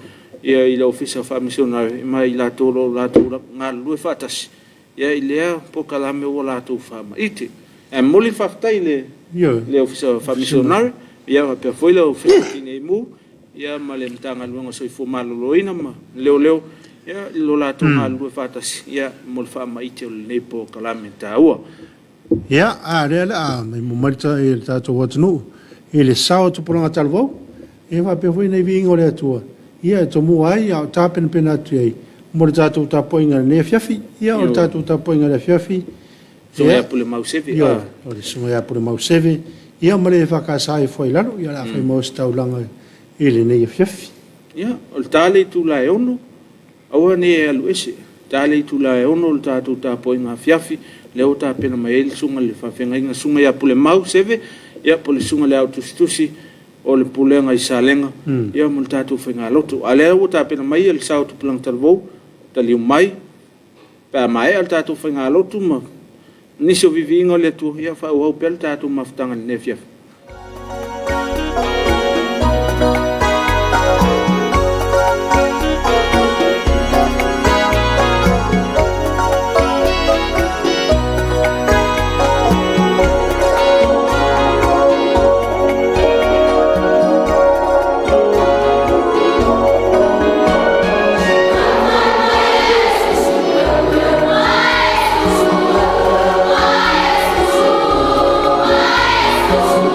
Ia i la Office of Faamisionare. Mai la tolo la tūra. Ngā lue whatasi. Ia i lea po kalame o la tū whama. Ite. E moli whaftai le Office of Faamisionare. Ia pe foi le ofisi nei mu. Ia ma le mtanga luanga soifo maloloina ma leo. Ia lo la tonga lue fatasi. Ia mo le whama ite o le nei po kalame tāua. Ia, rea mai mo marita e le tātou atunu. E le sao tupuranga talvau. E wa pe foi nei vingo le atua. Ia to mu ai au tāpena pena atu ai. Mo le tātou tapoinga le Afiafi. Ia o le tātou tapoinga le Afiafi. Sunga ia pule mauseve. Ia, o le sunga ia pule mauseve. Ia ma le whakasai foi lalo. Ia la whai maus taulanga e le nei Afiafi. Ia, o le tāle tu la e ono. Aua ne e alu ese. Tāle tu la e ono le tātou tapoinga Afiafi. Leo tāpena mai ele sunga le whawhenga. Sunga ia pule mauseve. Ia pule sunga le autusitusi. O le pulenga i salenga. Ia mo le tātou whenga loto. A lea o tāpena mai ele sao tupulang talvou. Taliu mai. Pea mai al tātou whenga loto ma. Nisi o vivi ingo le tu. Ia whau hau pele tātou mafutanga le Afiafi. Oh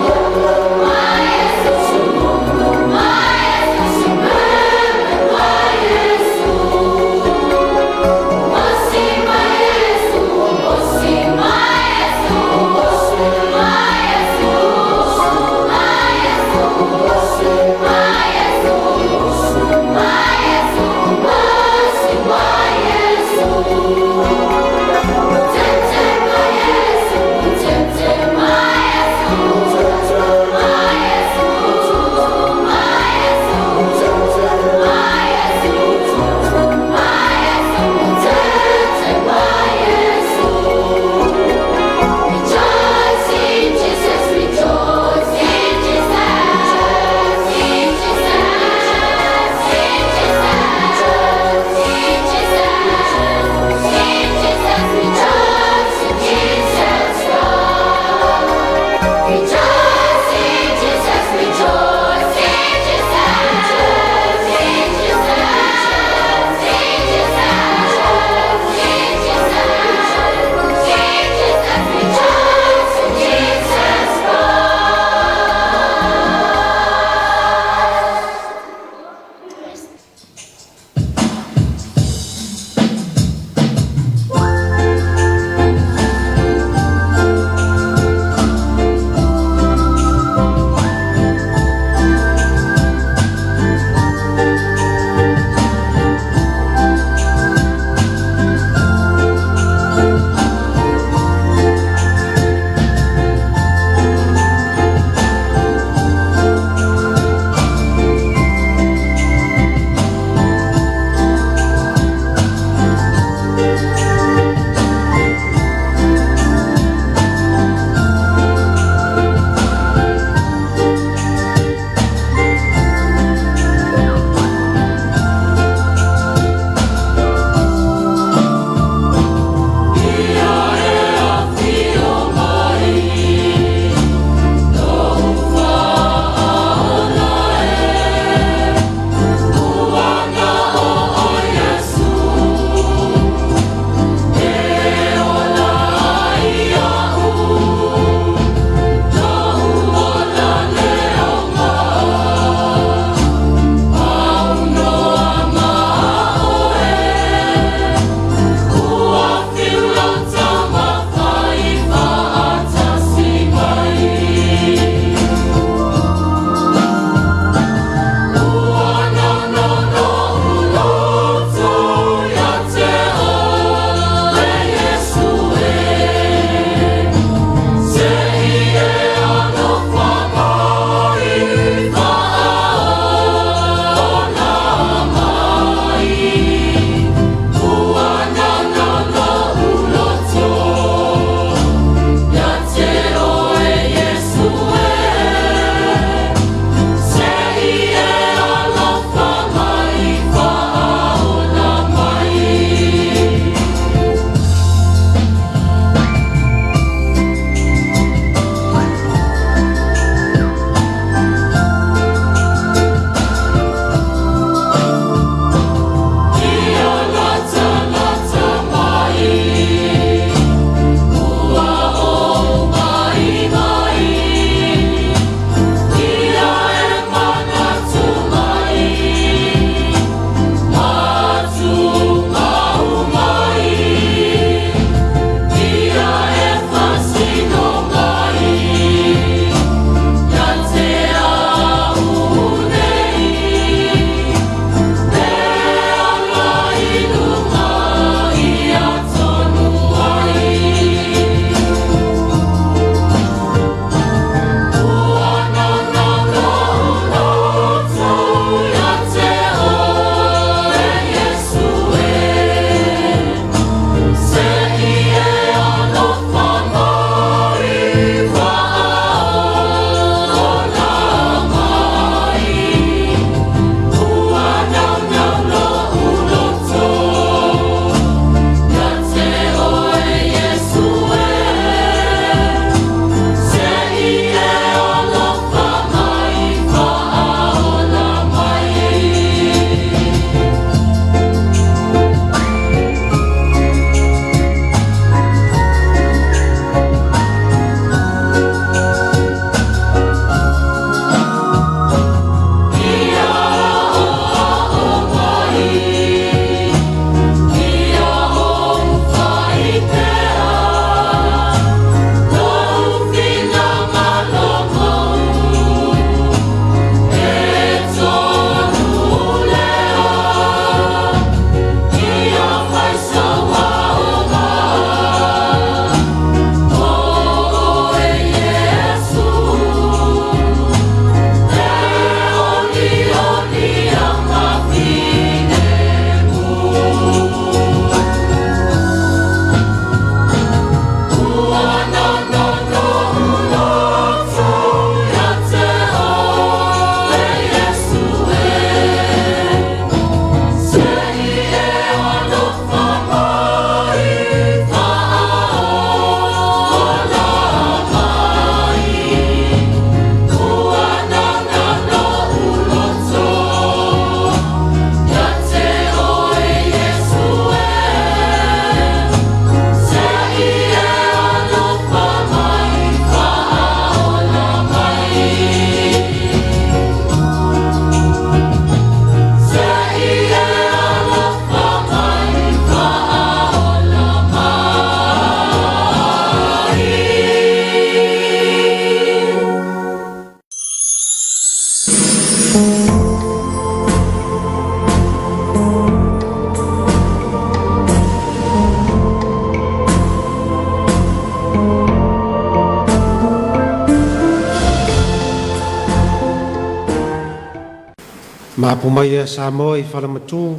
Ma pumaya Samoa I whalamatu,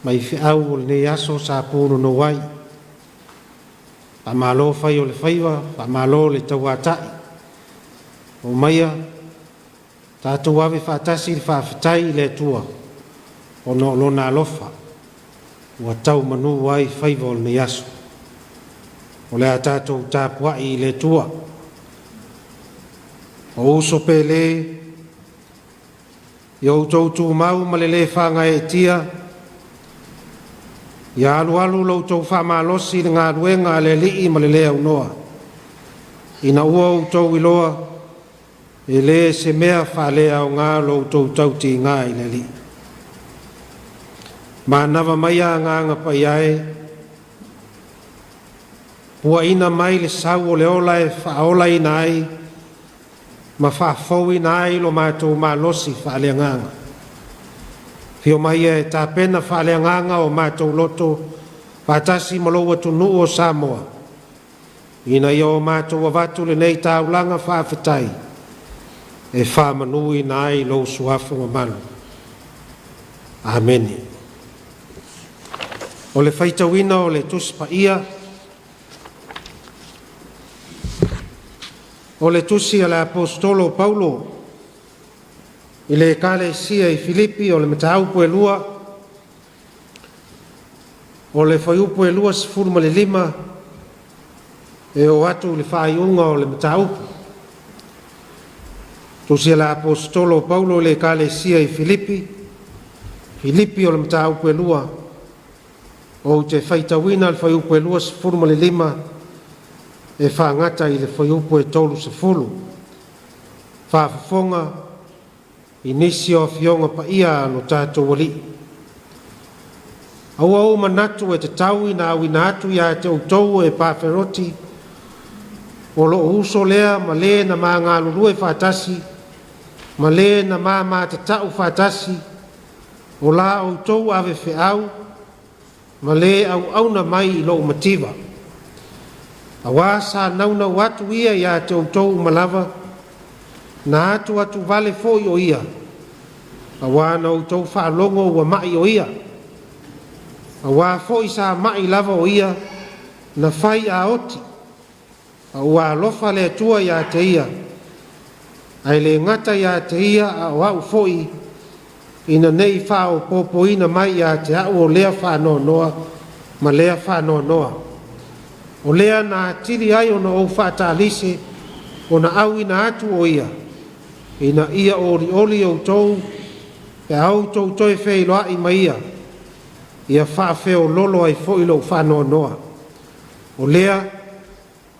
mai whiau o le ne aso sa pūno no wai. Pa malo whai o le whaiwa, pa malo le tauatai. O maia, tātou awe whātasi le whāwhitai le tua, o no lona alofa, ua tau manu wai whaiwa o le ne aso. O le a tātou Tapuaiga le tua. O uso pele, Yo tau mau malele whanga e tia. Ia alu lau tau whamalosi ngā ruenga le lii malele au noa. Ina ua u tau iloa e le se mea whale au ngā lau tau tauti ngā I le lii. Ma nawa mai a ngā ngapa iae. Pua ina mai le sau o le ola e whaola ina ai. Ma whaafowi na ai lo mātou mālosi whaaleanganga. Whio mai e tā pena whaaleanganga o mātou loto whātasi maloa tunu o Samoa. Ina ia o mātou avatu le nei tāulanga whāwhitai e whāmanui na ai lo suafu o malu. Amen. O le whaitawina o le tuspa ia o le tusi ala apostolo Paulo I le ekalesia I Filipi o le mataupu e lua o le whaiupu e lua sifuru ma le lima e o atu le whaiunga o le mataupu tusi ala apostolo Paulo le ekalesia I Filipi o le mataupu e lua o te whaitawina le whaiupu e lua sifuru ma le lima e whaangata I le whaiupu e tolu se fulu. Whaafafonga I nisi o fionga pa ia no tātou wali. Aua o manatu e te tau ina au ina atu ia te utou e pāwheroti. O lo uso lea ma le na maa ngā lulue whātasi. Ma le na maa te tau whātasi. O la o utou ave whiau. Ma le au na mai I lo mativa. Awa sa nauna watu ia ia te utou malava, na atu vale foi o ia. Awa na utou whaalongo ua mai o ia. Awa foi sa mai lava o ia, na whai a oti. Awa alofa le atua ia te ia. Ai le ngata ia te ia a wau foi, ina nei whao popo ina mai ia te au o lea whanoa noa, ma lea whanoa noa. O lea na tiri ai o na o whātālise o na au ina atu o ia. Ina ia oli o tou, e au tou toi whei loa I mai ia. Ia whaafeo lolo ai fo ilo whanoa noa. O lea,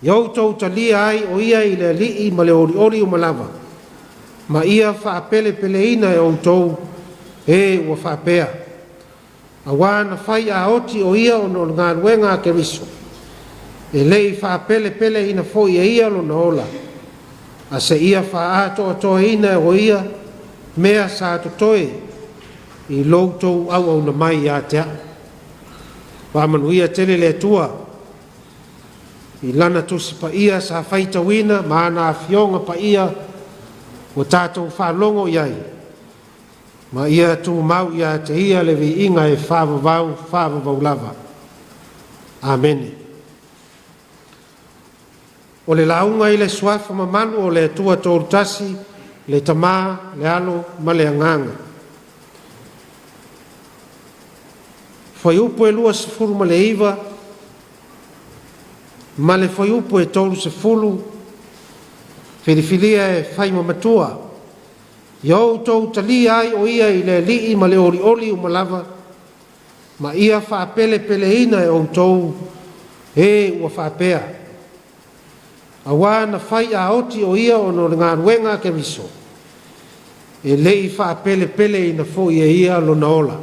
iau tou talia ai o ia I le lii ma le oli o malava. Ma ia whaapele pele ina e o tou e ua whaapea. A wana whai a oti o ia o no ngā ruenga ke riso. E lei whaapele ina fo ia ia lo na ola. A se ia wha ato ina o ia mea sa ato toe I loutou au na mai a te a. Wamanu ia tele le tua I lana tusi pa ia sa whaitawina ma ana Afionga pa ia o tātou whalongo iai. Ma ia tu mau ia te ia le vi inga e whavavau lava. Amen. O le launga I le suafa mamanu o le tua tōrutasi, le tamā, le alo, ma le anganga. Whaiupu e lua se furu ma le iwa, ma le whaiupu e tōru se fulu, whiriwhiria e whaima matua. Iau tau tali ai o ia I le lii ma le oli o malava, ma ia whaapele ina e o tau e ua whaapea. Awa na whai a oti o ia o no ngā ruenga ke riso. E lei whaapele ina fo ia lo na ola.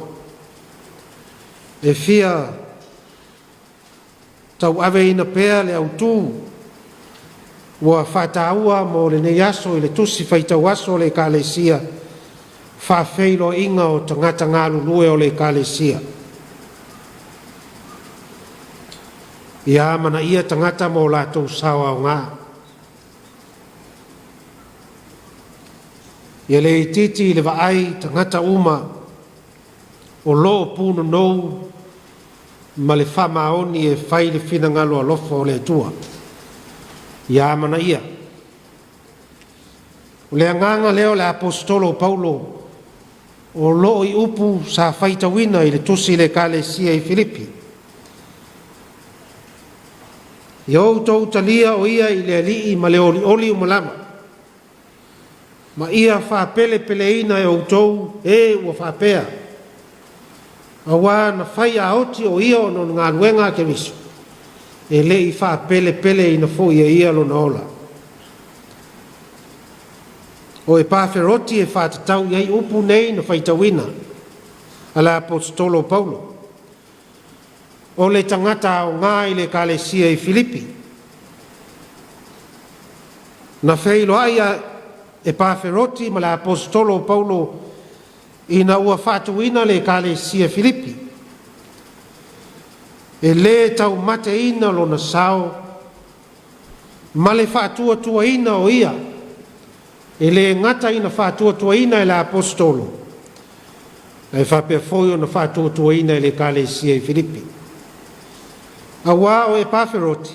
E fia tau ave ina pea le autu. Ua whataua mo le nei aso I le tusi whaitau aso le kālesia. Whawheilo inga o tangata ngā lulue o le kālesia. Ia mana ia tangata mo lātou sawa o ngā. Ia le titi le vaai tangata uma o lo puno nou ma le whamaoni e whai le whinangalo alofa o le tua. Ia mana ia. O le anganga leo le apostolo Paulo o lo i upu sa whaitawina i le tusi le kalesia i Filipi. I outou talia o ia i le alii ma le oli umalama. Ma ia whapele peleina e outou e ua whapea. Awa na whai a oti o ia o no ngā ruenga ke miso. E le i whapele pele ina fo ia lo na ola. O e pāwheroti e whātatau iai upu nei na whaitawina ala apostolo Paulo. O le tangata o ngā i le kalesia i Filipi. Na whailo aia e pāwheroti ma le apostolo Paulo ina ua whātuina le kalesia Filipi. E le tau mate ina lo na sao ma le whātua tua ina o ia. E le ngata ina whātua tua ina e le apostolo. E whapea foio na whātua tua ina e le kalesia i Filipi. Awa o e pāwheroti.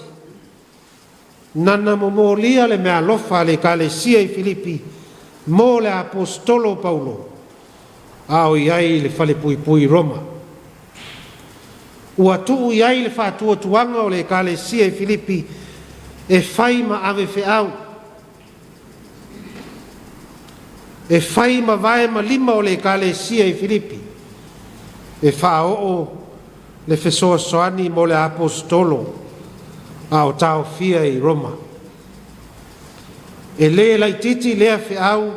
Nana momolia le mea lofa le kalesia i Filipi. Mo le apostolo Paulo. Ao iai le whale pui pui Roma. Ua tuu iai le whātua tuanga o le kalesia i Filipi. E whai ma ave whiau. E whai ma vae ma lima o le kalesia i Filipi. E whaoo le fesoa soani mo le apostolo a o tau fia i Roma. E le laititi lea whiau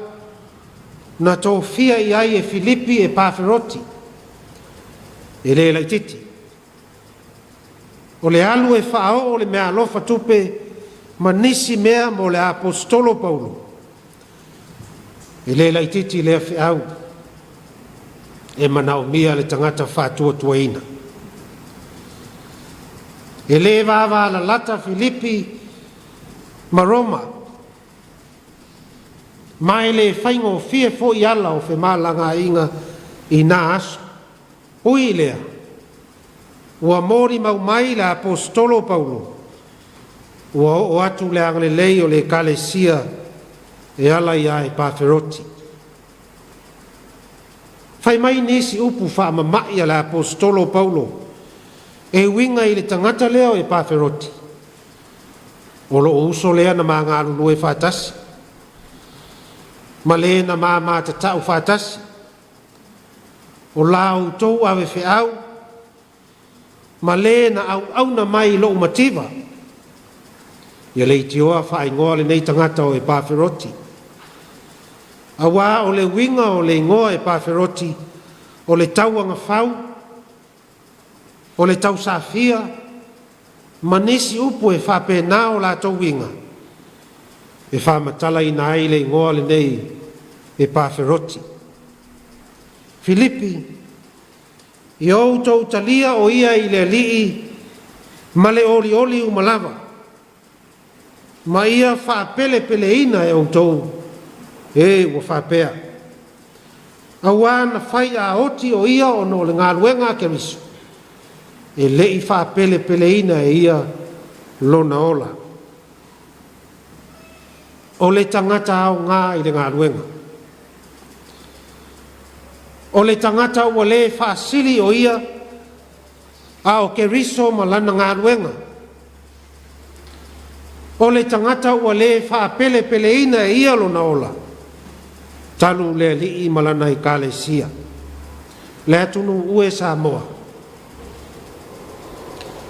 na tau fia i ai e Filipi e pāwheroti. E le laititi. O le alu e whaoo le mea alofa tupe ma nisi mea mo le apostolo Paulo. E le laititi lea whiau e manau mia le tangata whātua tuaina. E le vava la lata Filipi ma Roma. Mai le whaingo fie fo i ala o whemalanga inga i nā aso. Ui lea. Ua mori mau mai le apostolo Paulo. Ua o atu le angle lei o le kalesia e ala ia e pāwheroti. Whai mai nisi upu whaamamai a le apostolo Paulo. E winga i le tangata leo e pāwheroti. O lo uso lea na maa ngā lulu e whātasi. Ma le na maa maa te tau whātasi. O lau tou awe whiau. Ma le na au na mai lo umativa. Ia le itioa whaingoa le nei tangata o e pāwheroti. Awa o le winga o le ingoa e pāwheroti. O le tauanga whau. O le tau safia, manisi upu e whapena o la tau winga. E whamatala i nai le ingoa le nei e pāwheroti. Filipi, i outou talia o ia i le alii, ma le oli oli umalava. Ma ia whapele pele ina e outou, e ua whapea. Awa na whai a oti o ia o no le ngā luenga ke miso. E lei whapele peleina e ia lona ola. O le tangata au ngā i le ngā ruenga. O le tangata ua le whaasili o ia a o ke riso ma lana ngā ruenga. O le tangata ua le whapele peleina e ia lona ola. Tanu le li ma lana i kalesia. Le atunu ue Samoa.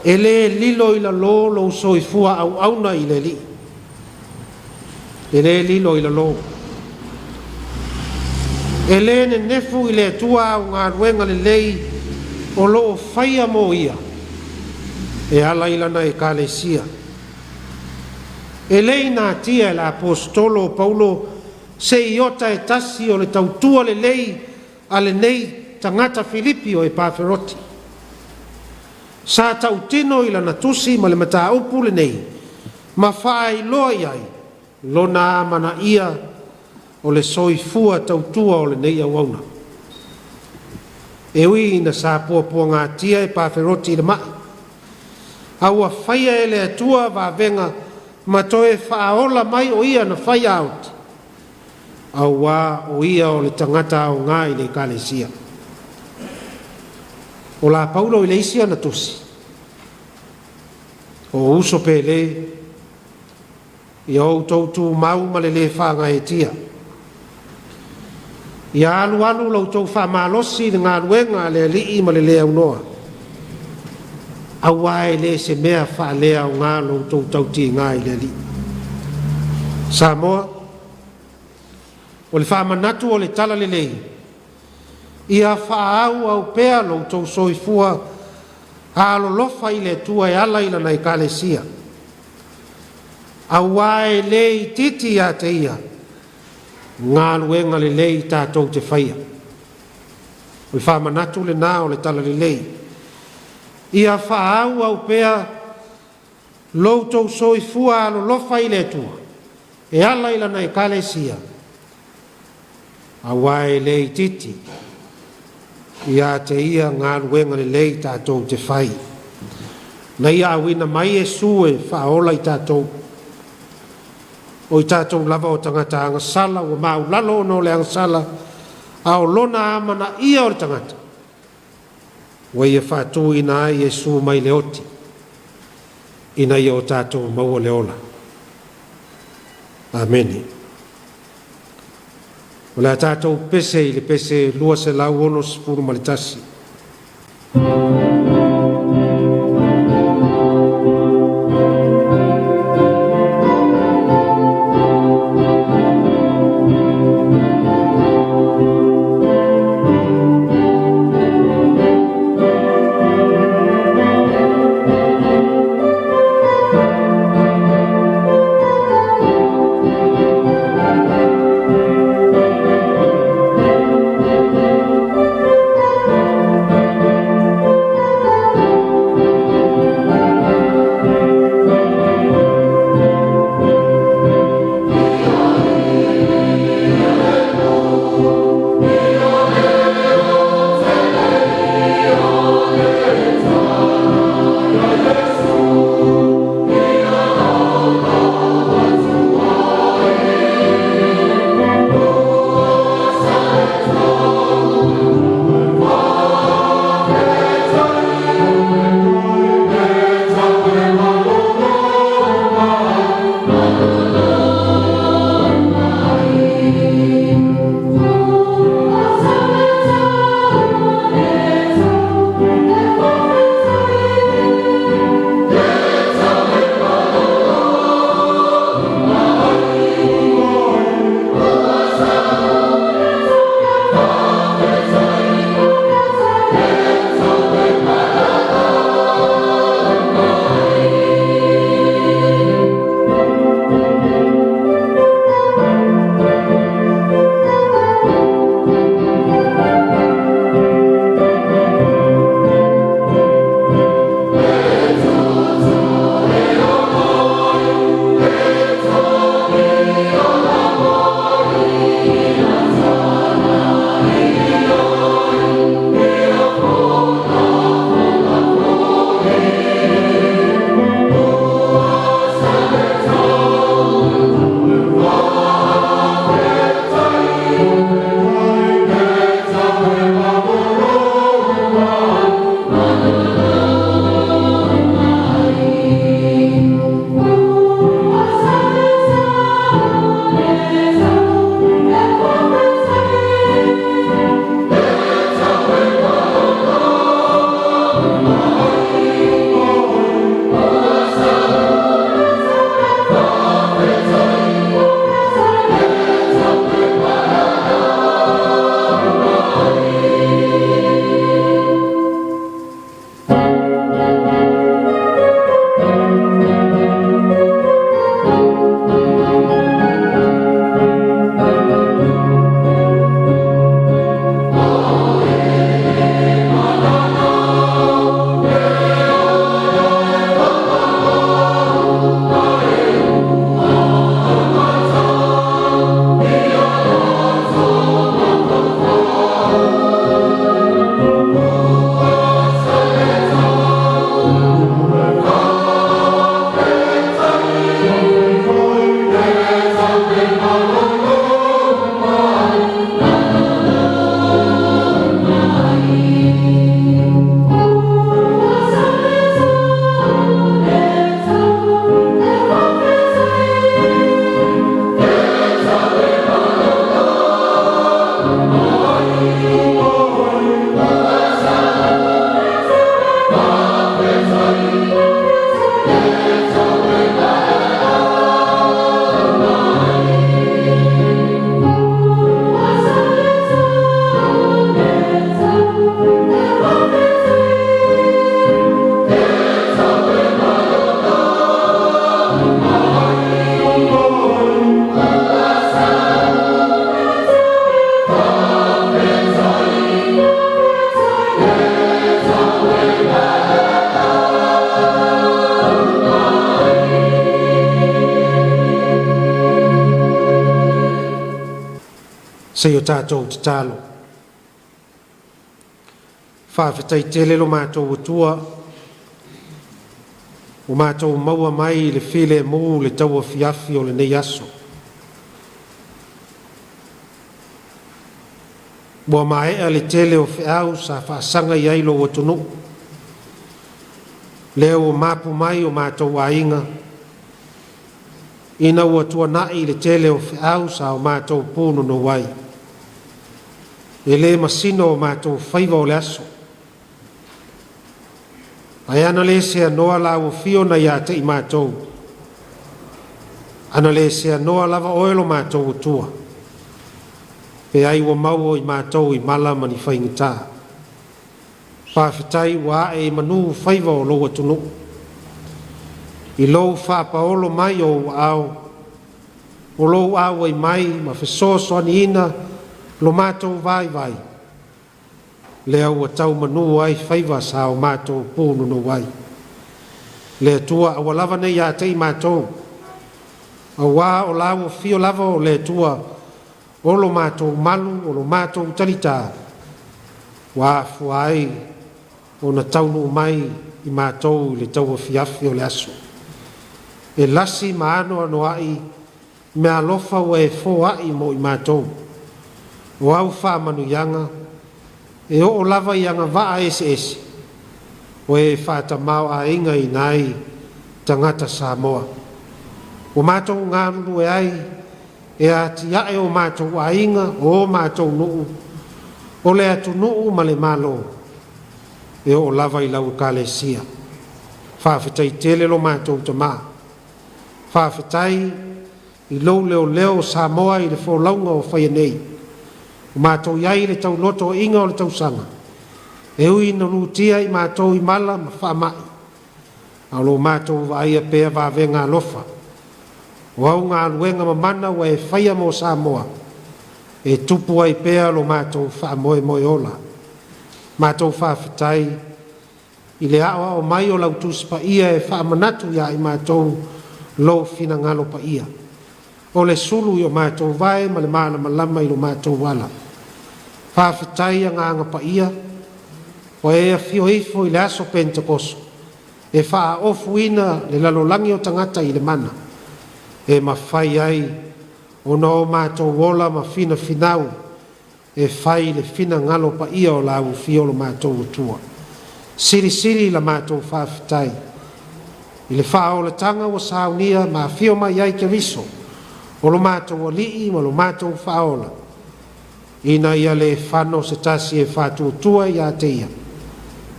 E le lilo i la lo lo soifua au auna i le li. E le lilo i la lo. E le ne nefu i le tua au ngā ruenga le lei o lo whaia mo ia. E ala i lana e kalesia. E lei nā tia la apostolo Paulo se iota e tasi o le tautua le lei a le nei tangata Filipi o e pāwheroti. Sa tau tino i lana tusi ma le mata upu le nei. Ma whaai loa iai. Lona mana ia o le soifua tautua o le nei auauna. E ui na sa puapua ngā tia e pāwheroti le mai. Aua whaia e le atua wa venga ma toe whaola mai o ia na whaia out. Aua o ia o le tangata o ngā i le kalesia. O la paulo i le isia na tusi. O uso pe le i au tautu mau ma le whanga e tia. Ia alu lau tau whamalosi ni ngā ruenga le lii ma le lea unoa. Awa e le se mea whalea o ngā lau tau tauti ngā i le lii. Samoa, o le whamanatu o le tala le lei. Ia whaau au pea lau tau soifua alo lofa i le tua e ala ila na i kalesia. Awa e le i titi a te ia. Ngā luenga le lei tātou te whaia. O le whamanatu le nā o le tala le lei. Ia whaau au pea loutou soifua alo lofa i le tua. E ala ila na i kalesia. Awa e lei titi. Ia te ia ngā luenga le lei tātou te whai. Na ia awina mai e sue whaola i tātou. O i tātou lava o tangata anga sala, o mau lalo no le anga sala, ao lona amana ia o le tangata. Wa ia whātu ina ai Yesu mai le oti, ina ia o tātou maua le ola. Ameni. O le tātou pese i le pese lua se lau ono sipuru malitasi. se o tātou te tālo. Whawhetai tele lo mātou atua, o mātou maua mai le while mū le tau Afiafi o le nei aso. Bua maea le tele o whiau sa whaasanga i ailo o tunu. Leo o mapu mai o mātou ainga, ina ua tua nai le tele o whiau sa o mātou pūnu no wai. E le masino o mātou whaiva o le aso. Ai ana le se anoa la o fio na ia te i mātou. Ana le se anoa lava oelo mātou o tua. Pe ai ua mau o i mātou i mala mani whaingita. Whawhetai wa e manu whaiva o loa tunu. I lou whapaolo mai o au. O lou au ai mai ma whesoso ani ina lo mātou vai vai. Lea ua tau manu ai whaiva sa o mātou pūnu no wai. Lea tua awa lava nei a te i mātou. A wā o lau o fio lava o lea tua o lo mātou malu o lo mātou talita. Wā fuai o na taunu mai i mātou le tau Afiafi o le aso. E lasi maano ano ai me alofa o e fo ai mo i mātou. O au wha manu yanga e o lava ianga waa ese ese. O e whata mau a inga i nai tangata Samoa. O mātou ngānulu e ai e ati ae o mātou a inga o mātou nuu. O le atu nuu ma le malo. E o lava i lau kalesia. Whawhetai tele lo mātou ta maa. Whawhetai i lau leo Samoa i le wholaunga o whaianei. O mātou iai le tau loto inga o le tau sanga. E ui na lutia i mātou i mala ma whaamai. A lo mātou vaia pēa vāvenga lofa. O au ngā luenga mamana wa e whaia mo Samoa. E tupu ai pēa lo mātou whaamoe moe ola. Mātou whawhetai i le awa o mai o lautus pa ia e whaamanatu ia i mātou lo fina ngalo pa ia. O le sulu i o mātou vai ma le mana malama i lo mātou wala. Whawhetai a nganga pa ia, o e a fio ifo i le aso Pentekoso. E wha ofu ina le lalolangi o tangata i le mana. E ma whai ai, o na o mātou wola ma fina finau, e whai le fina ngalo pa ia o lau fio lo mātou utua. Siri siri la mātou whawhetai. I le wha o le tanga o saunia ma fio mai ai ke riso. O lo mātou alii ma lo mātou whaola. Ina ia le whano se tasi e whātua tua ia te ia.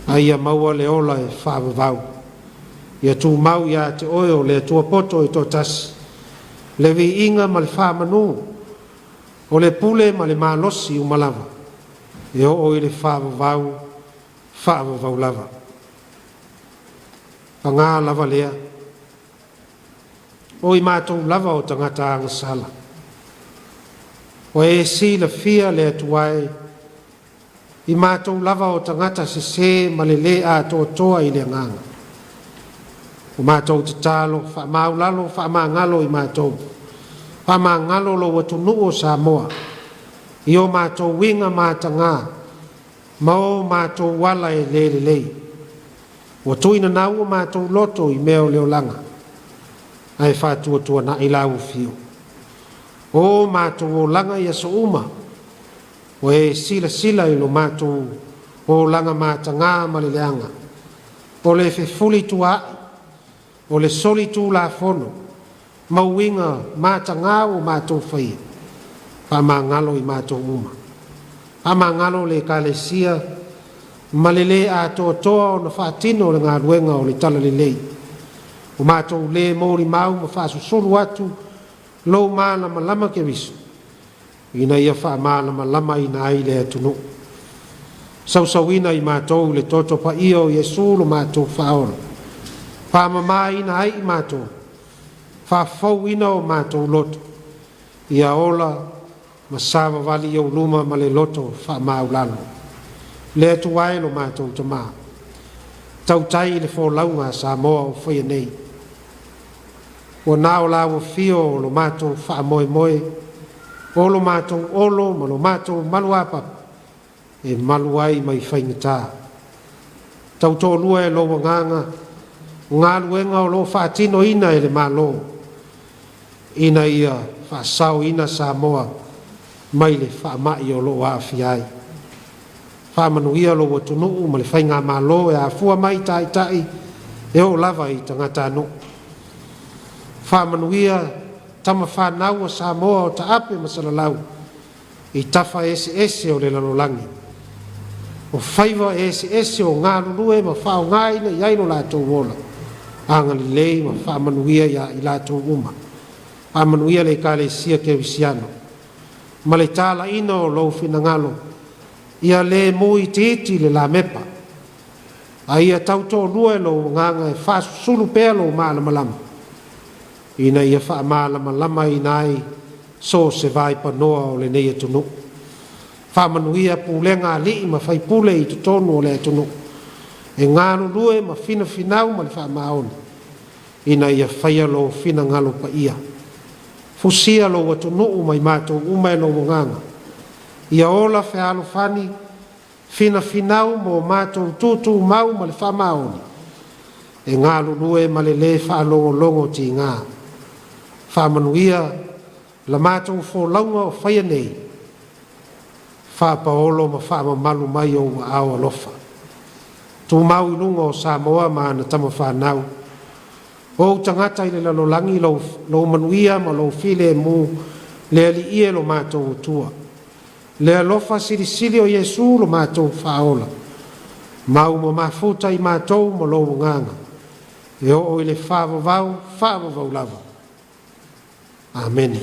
A ia maua le ola e whaavavau. Ia tū mau ia te oeo le tua poto e tō tasi. Le vi inga ma le whaamanu. O le pule ma le mālosi u malava. E o i le whaavavau lava. Pa ngā lava lea. O i mātou lava o tangata anga sala. O e si la fia le atuai. I mātou lava o tangata se ma le le a toa i le nganga. O mātou te talo, wha maulalo, wha maangalo i mātou. Wha maangalo lo watunu o Samoa. I o mātou winga mātanga. Ma o mātou wala e le. O tuina nau o mātou loto i meo leo langa. Ai whātua na i lau fio. O mātou o langa i aso uma. O e sila i lo mātou o langa mātanga ma le leanga. O le fefuli tua, o le soli tu la fono. Mauinga mātanga o mātou whaia. Pamangalo i mātou uma. Pamangalo le kalesia, ma le le a toa o na whaatino le ngā ruenga o le tala le lei. O mātou le mōri mau ma whaasusuru atu, lou māna ma lama ke riso. Ina ia wha māna ma lama ina ai le atunu. Sausauina i mātou le toto pa ia o Yesu lo mātou whaola. Whamama ina ai i mātou. Whafau ina o mātou loto. Ia ola ma sāwa wali o luma ma le loto whamaulalo. Le atu ai lo mātou te mā. Tautai le wholaunga Samoa o whaia nei. O nao la o fio lo mātou wha moe. olo mātou olo, malo mātou malu apa, e malu ai mai whaingata. Tau tō lua e lo wanganga, ngā luenga o lo whaatino ina e le malo, ina ia whaasau ina Samoa, mai le whaamai o lo Afiai. Whaamanuia lo watunuu, ma le whainga malo e a fua mai tai tai, e o lava i tangata no. Whaamanuia tama whanau a Samoa o ta ape masalalau, i tafa ese o le lalolangi. O whaiva ese o ngā lulue ma whao ngāina i aino lātou wola. Angali lei ma whaamanuia i lātou uma. Whaamanuia le ka le sia ke visiano. Ma le tāla ino o lau whina ia le mui titi le la mepa. A ia tauto lua e lo nganga e whaasulu pēa lo mālamalama. Ina ia wha mālamalama i nai so se vai panoa o le neia tunu. Whamanuia pūlenga li ma whai pule i tutonu o le tunu. E ngānu lue ma fina finau ma le wha maoni. Ina ia whaia lo fina ngalo pa ia. Fusia lo watunu mai mātou umai lo nganga. Ia ola fe alufani fina finau mo mātou tutu mau ma le wha maoni. E ngā lulue ma le wha longo ti ngā. Whamanuia la mātou fō launga o whaia nei. Wha paolo ma wha mamalu mai o awa lofa. Tu mau ilunga o Samoa ma ana tama whanau. O tangata i le lalolangi lo manuia ma lo file mu le ali ie lo mātou tua. Le alofa siri o Yesu lo mātou whaola. Mau ma mafuta i mātou ma lo nganga. E o i le whaavavau lava. Amen.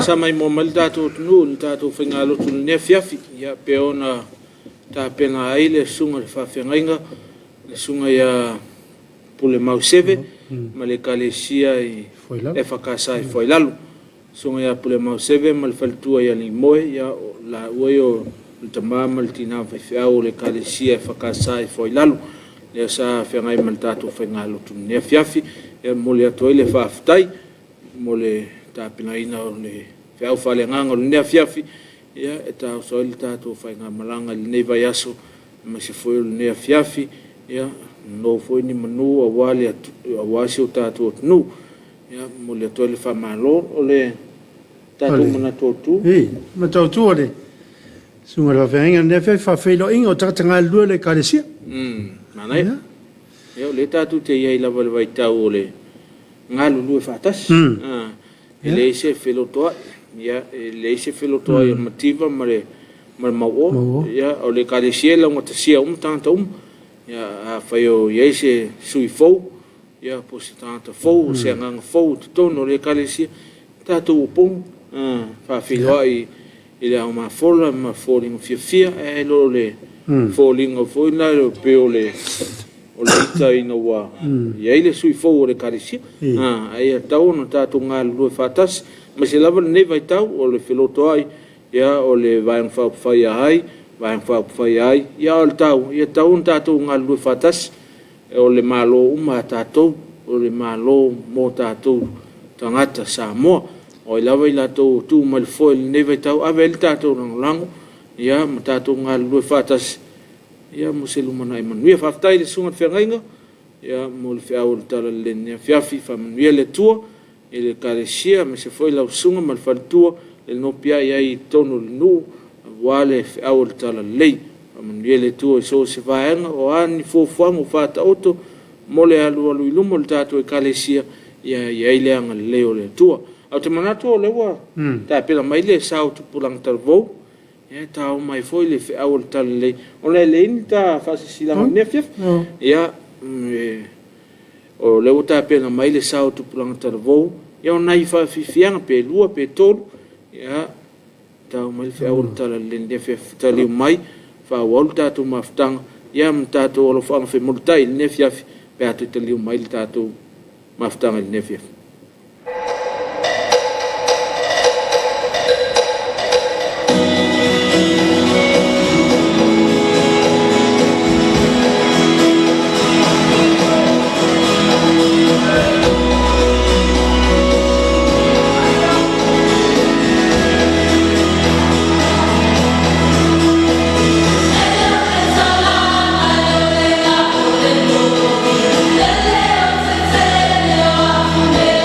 sa mai mo mal tatou tunu ni tatou whaingalo tu ne fiafi ia pe ona ta pena ai le sunga le whawhengainga le sunga ia pule mau seve ma le kalesia i EFKS i Whailalu sunga ia pule mau seve ma le whaltua ia ni moe ia la ue o le tamama le tina whaiwhiau le kalesia EFKS i Whailalu le sa whengai ma le tatou whaingalo tu ne fiafi ia mo le atoe le whaafitai mo le ta pina ina o le whao whale nganga o le nea fiafi ia e tau soe le tātou whainga malanga le nei vai aso ma se foi o le nea fiafi ia no foi ni manu a wale a wasi o tātou tunu ia mo le atoe le whamalo o le tātou mana tōtu ma tōtu o le sunga la whainga nea fiafi whawhelo inga o takatanga lua le kāresia manai ia o le tātou te iai lava le vai tau o le ngā lulu e whātasi le se filotoa ya le se filotoa ya motiva mare mau ya o le kalesiela ngata sia tanta ya faio ya se suifo ya positanta fo se nganga fo tono le kalesia tatu pom fa filoi ile uma fola ma falling fia e lo le falling of na le peole o le tai no wa ia ile sui fo o le karisi ai tau no tatu nga lu fatas ma se lava nei vai tau o le filoto ai ia o le vai fa fai ai ia o tau ia tau tatu nga lu fatas o le malo uma tatu o le malo mo tatu tangata Samoa o lava ila tu mal fo nei vai tau ave tatu lango ia ma tatu nga lu fatas ia mo se lumana Emmanuel faftai le sunga whengainga ia mo le whiau le tala le nea fiafi whamanuia le tua e le karesia me se foi lau sunga ma le whalitua le nopia ia i tono le nu wale whiau le tala lei whamanuia le tua i so se whaenga o ani fuafuanga o whata oto mo le alu ilumo le tato e karesia ia i leanga le leo le tua au te manatu o lewa ta pela mai le sao tupulang talvou ia tau mai foi le whiau le tala lei o le ni ta whasisilango nea fiaf ia o le uta pena mai le sao tupulanga taravou ia o nai whawhiwhianga pe lua pe tolu ia tau mai le whiau le tala le nea fiaf taliu mai whawalu tātou mawhtanga ia mtātou alo whaanga whemulutai le nea fiaf pe atu taliu mai le tātou mawhtanga le nea fiaf Leo se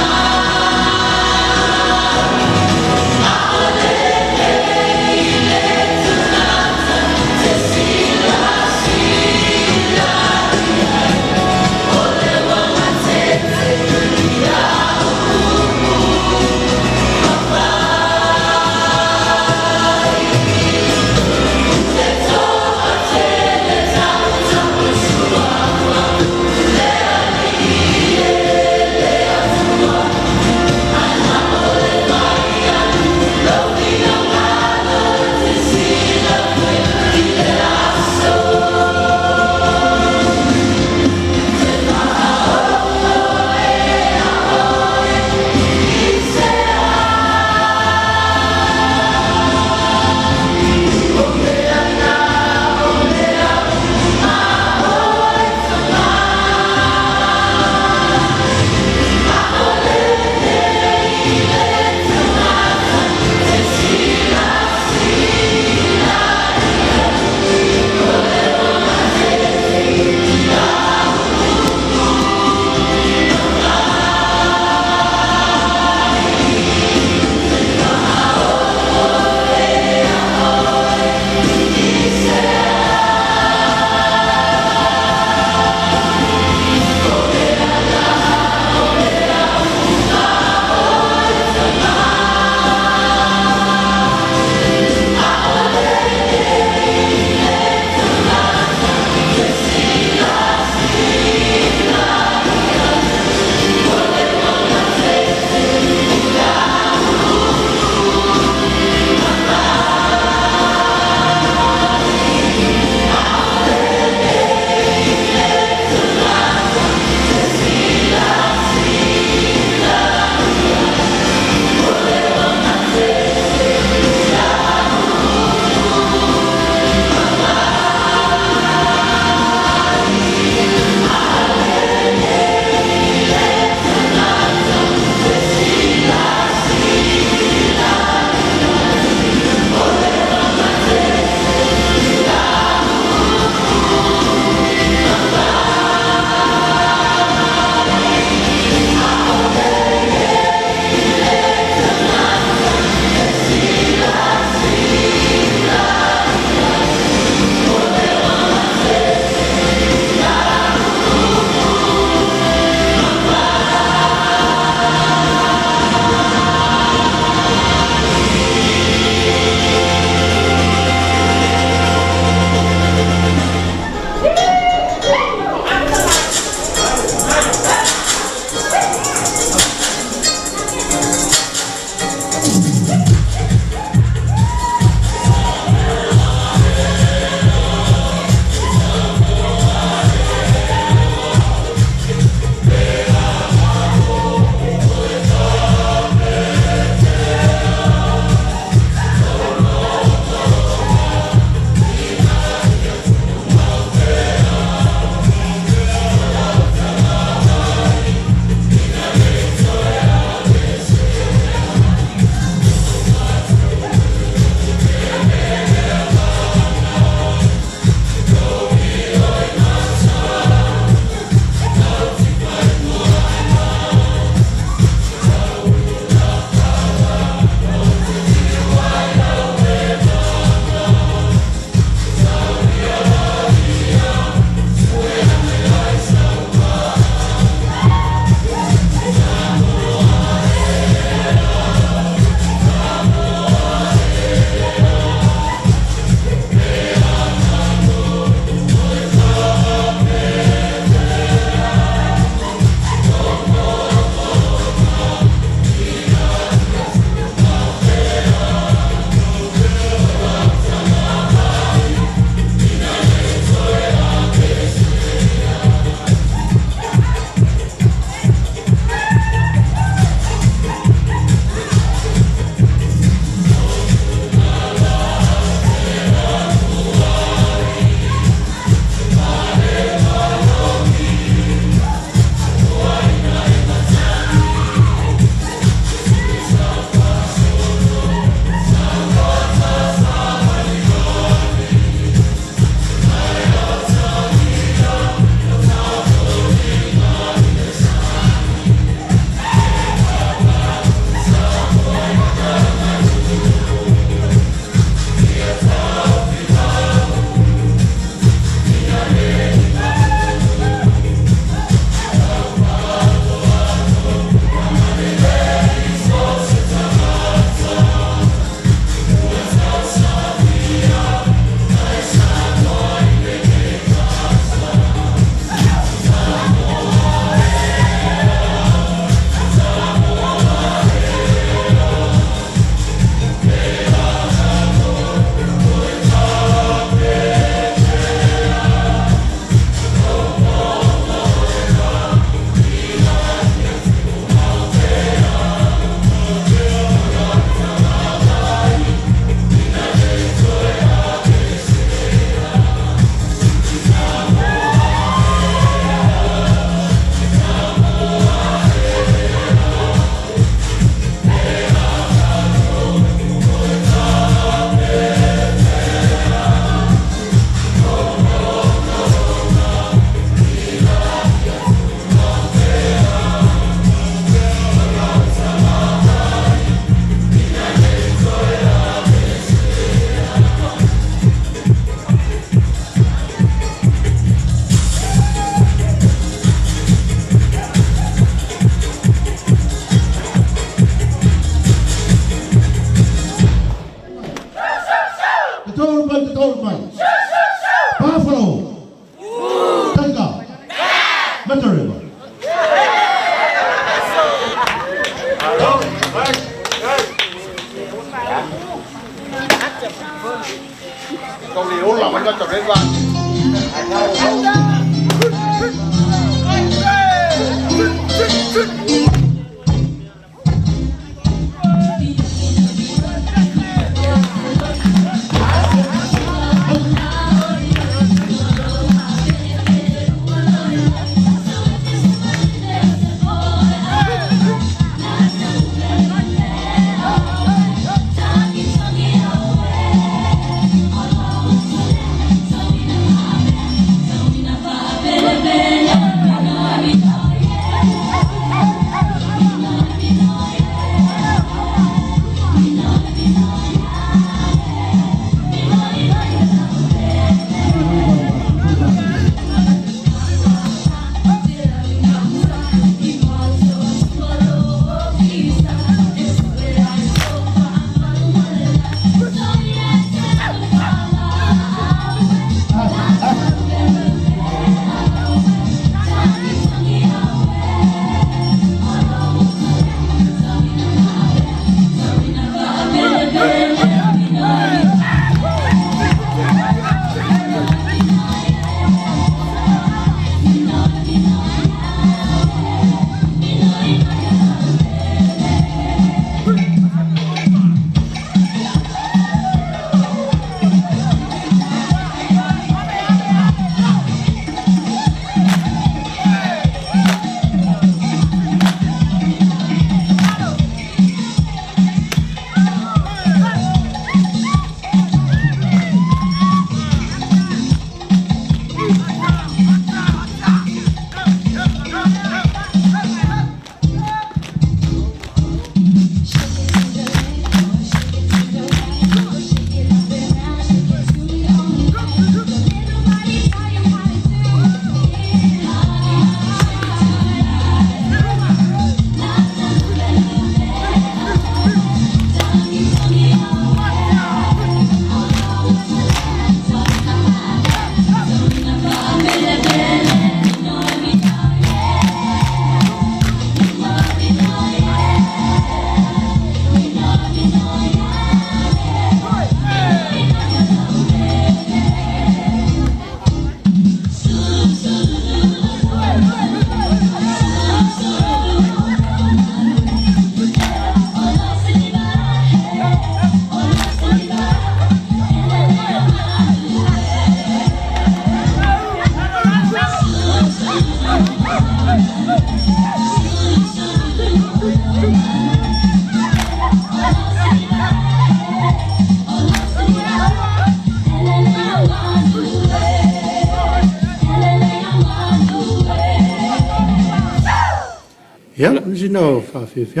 Ya, sino Afiafi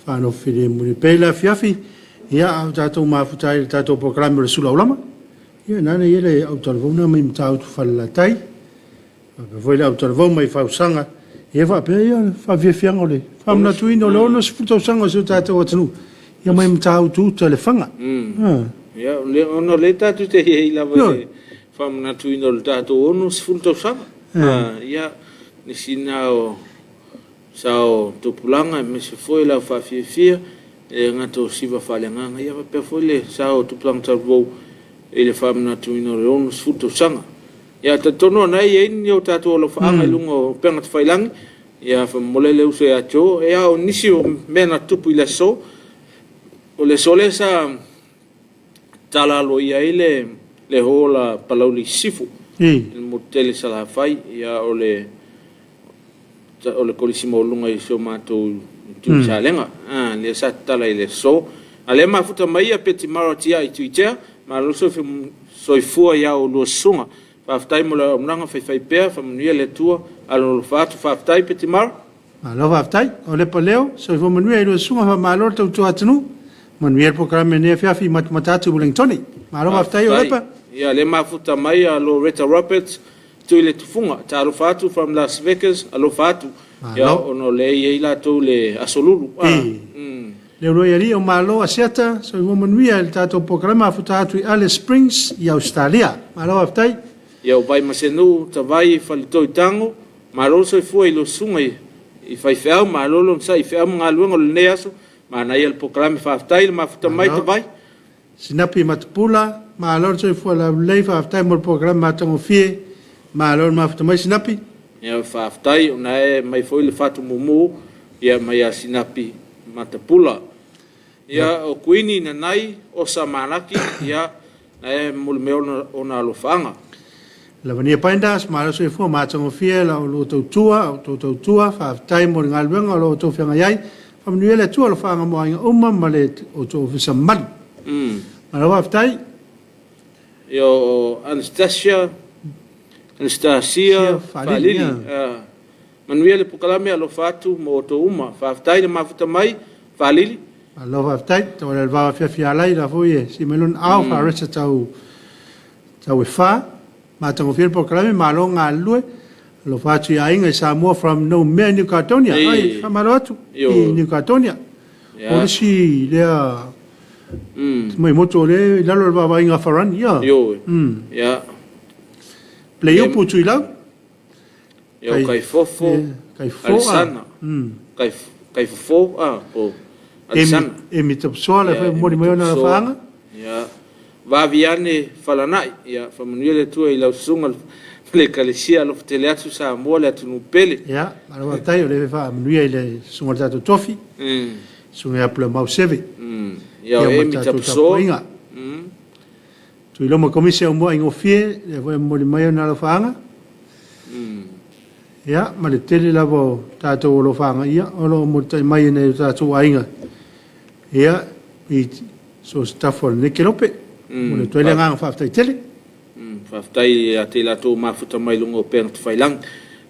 whanau whiri muri peila Afiafi, ia au tātou mafutai tātou proklame le Suluaulama. Ia nana ia le au talvona mai mtau tu whalatai. Voile au talvona mai whausanga. Ia whapea ia Afiafi le. Whamna tuino le ono sifutausanga so tātou atanu. Ia mai mtau tu te le whanga. Ia le ono le tātou te hei lawa le whamna tuino le tātou ono sifutausanga. Ia nisina o sao tupulanga me se foi la Afiafi e ngato siva falenganga ia pe foi le sao tupulanga tarvo e le famna tuino le ono sfutosanga ia tatono nai e ni o tato lo faanga lungo penga failang ia fa molele use acho e au nisio mena tupu ile so o le sole sa talalo ia ile le hola palauli sifu il motele sala fai ia o le kolisimo lunga i so matou tu chalenga le satala ile so ale mafuta mai a peti maratia i tuitea ma lo so fua ia o lo sunga fa ftai mo la mnanga fai pe fa mnuia le tua alo fatu fa ftai peti mar alo fa ftai o le paleo so fo mnuia lo sunga fa malo tu atunu mnuia programe ne Afiafi matatu bulingtoni ma alo fa ftai o lepa ia le mafuta mai a lo Reta Roberts tu le tufunga talo fatu from Las Vegas alo fatu ya ono le ila to le asolulu le royali o malo asiata so womanuia il tato programa futatu Alice Springs i Australia malo aftai ya vai masenu tavai falito tango malo so foi lo sunga i fai fea malo lo sai fea ngalu ngol neaso mana il programa fa aftai ma futa mai tavai sinapi matpula malo so fu la lei fa time mo program ma tango fie malo ma fa mai sinapi ia faafetai ona e mai foi le faatumumu ia mai a sinapi matapula ia o kuini na nai o samalaki ia na e mulme ona alofaga la vania paindas malo so fu ma tango fie la lo tua fa time mo ngalwenga lo to fianga yai fa mnuele tu lo fa mo ainga uma male o to fisa man malo fa tai yo Anastasia Falili manuele pukalame alo fatu mo to uma faafetai le mafuta mai Falili alo fa tai to le va Afiafi alai la foi si melon au fa resa tau fa ma tango fie proclame malo ngalue lo fa tu ainga Samoa from no me New Caledonia ai fa malo atu New Caledonia o si le mai moto le la lo va inga faran ya ya play up tu ila yo kai fofo alisana kai fofo o alisana e mi top sola fa mo mai ona fanga ya va viane falanai ya fa manuele tu ila sunga le kalesia lo teleatu sa mo le tu pele ya ma tai le fa manuele sunga tato tofi sunga apple mau seve ya e mi top sola tu ilo mo komisi o mo ingo fie le vo mo mai ona fanga ya ma le tele la vo tato lo fanga ia o lo mo tai mai ne tato ainga ia i so stafol ne kelope mo le tele nga fa tai tele fa tai a te la to ma futa mai lungo pe tu failang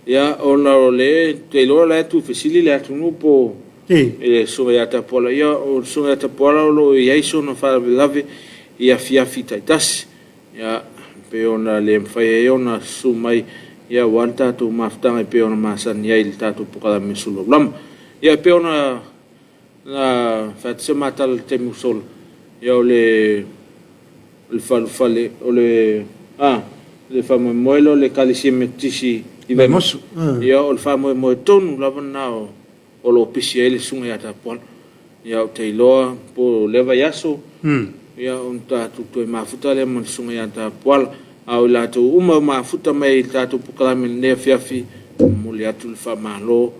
ia ona le te lo la tu fesili le tu no po e so ya ta pola ia o so ya ta pola lo ia so no fa lave ia Afiafi taitas ia pe ona le fai ona sumai ia wanta tu maftanga pe ona masan ia il tatu pokala Suluaulama ia pe ona la fatse matal te musol ia le fale ole le famo moelo le kalisi metisi Vemos. Ia o le famo mo tonu lava na o lo pisi ele sunga ya ta pol ia o te iloa po leva yaso ia on ta tu to mafuta le mon sunga ya ta pol au la tu uma mafuta mai ta tu pukala min ne Afiafi mo le atu le famalo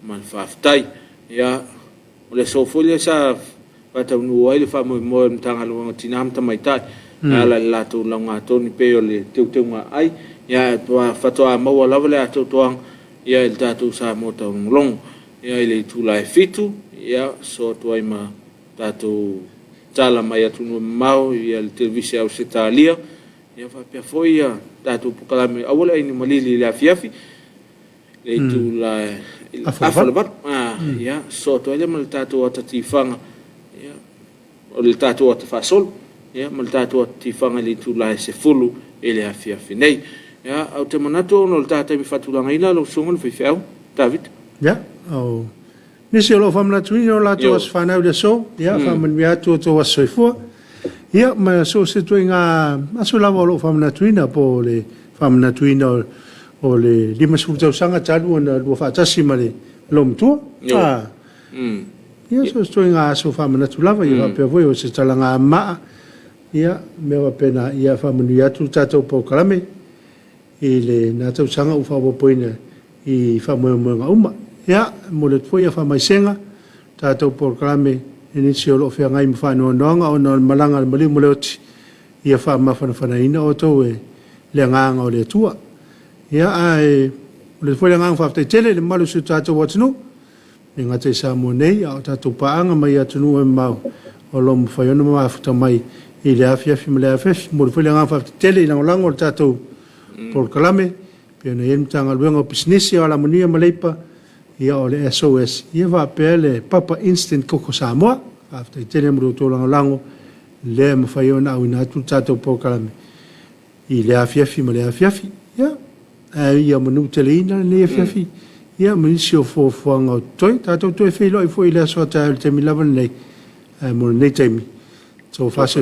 man faftai ia o le sofolia sa pata nu ai le famo mo tanga lo tinam ta mai tai ala la tu longa toni pe o le teutenga ai ia tua fatoa mo lava le atu toang ia il tatu sa mo ta long ia ile tu lai fitu ia so toi ma tatu tala mai atu no mau ia le televisia o setalia ia fa pe foi ia tatu pukala me awala ini malili le Afiafi le tu la afalbat ia so toi le mal tatu o tatifanga ia o le tatu o tafasol ia mal tatu o tifanga le tu la se fulu ele Afiafi nei ia au te manato no le tatu mi fatulanga ina lo songo le fefeu David ya o nisi lo famna tuino la to as fanau de so ya famen via to was soifo ya ma so se tu nga aso la lo famna tuina po le famna tuino o le lima sulta sanga talu na lo fa tasi male lom tu ya so tu nga so famna tu lava ya pe voi o se talanga ma ya me va pena ya famen via tu tato po kalame ile na tau sanga u fa bo poina i famo mo uma ya mo le foi a fama senga tato programe inicio lo fe ngai mfa no nonga o no malanga mali mo le oti ia fama fana ina o to e le nganga o le tua ya ai le foi nganga fa te tele le malu su tato watno ni ngate sa mo nei o tato paanga mai atunu e mau o lo mfa yo no ma futa mai i le Afiafi mo le Afiafi mo le foi nganga fa te tele ina lango o tato programe pe na yem tanga luenga business ala monia maleipa ia ole SOS ia va pele papa instant koko Samoa after tele mo to lango le mo faiona au na tu tato pokalame i le Afiafi mo le Afiafi ia ia mo nu tele ina le Afiafi ia mo sio fo nga toi tato to fe lo i fo ile so ta te mi lava nei mo nei temi so fa so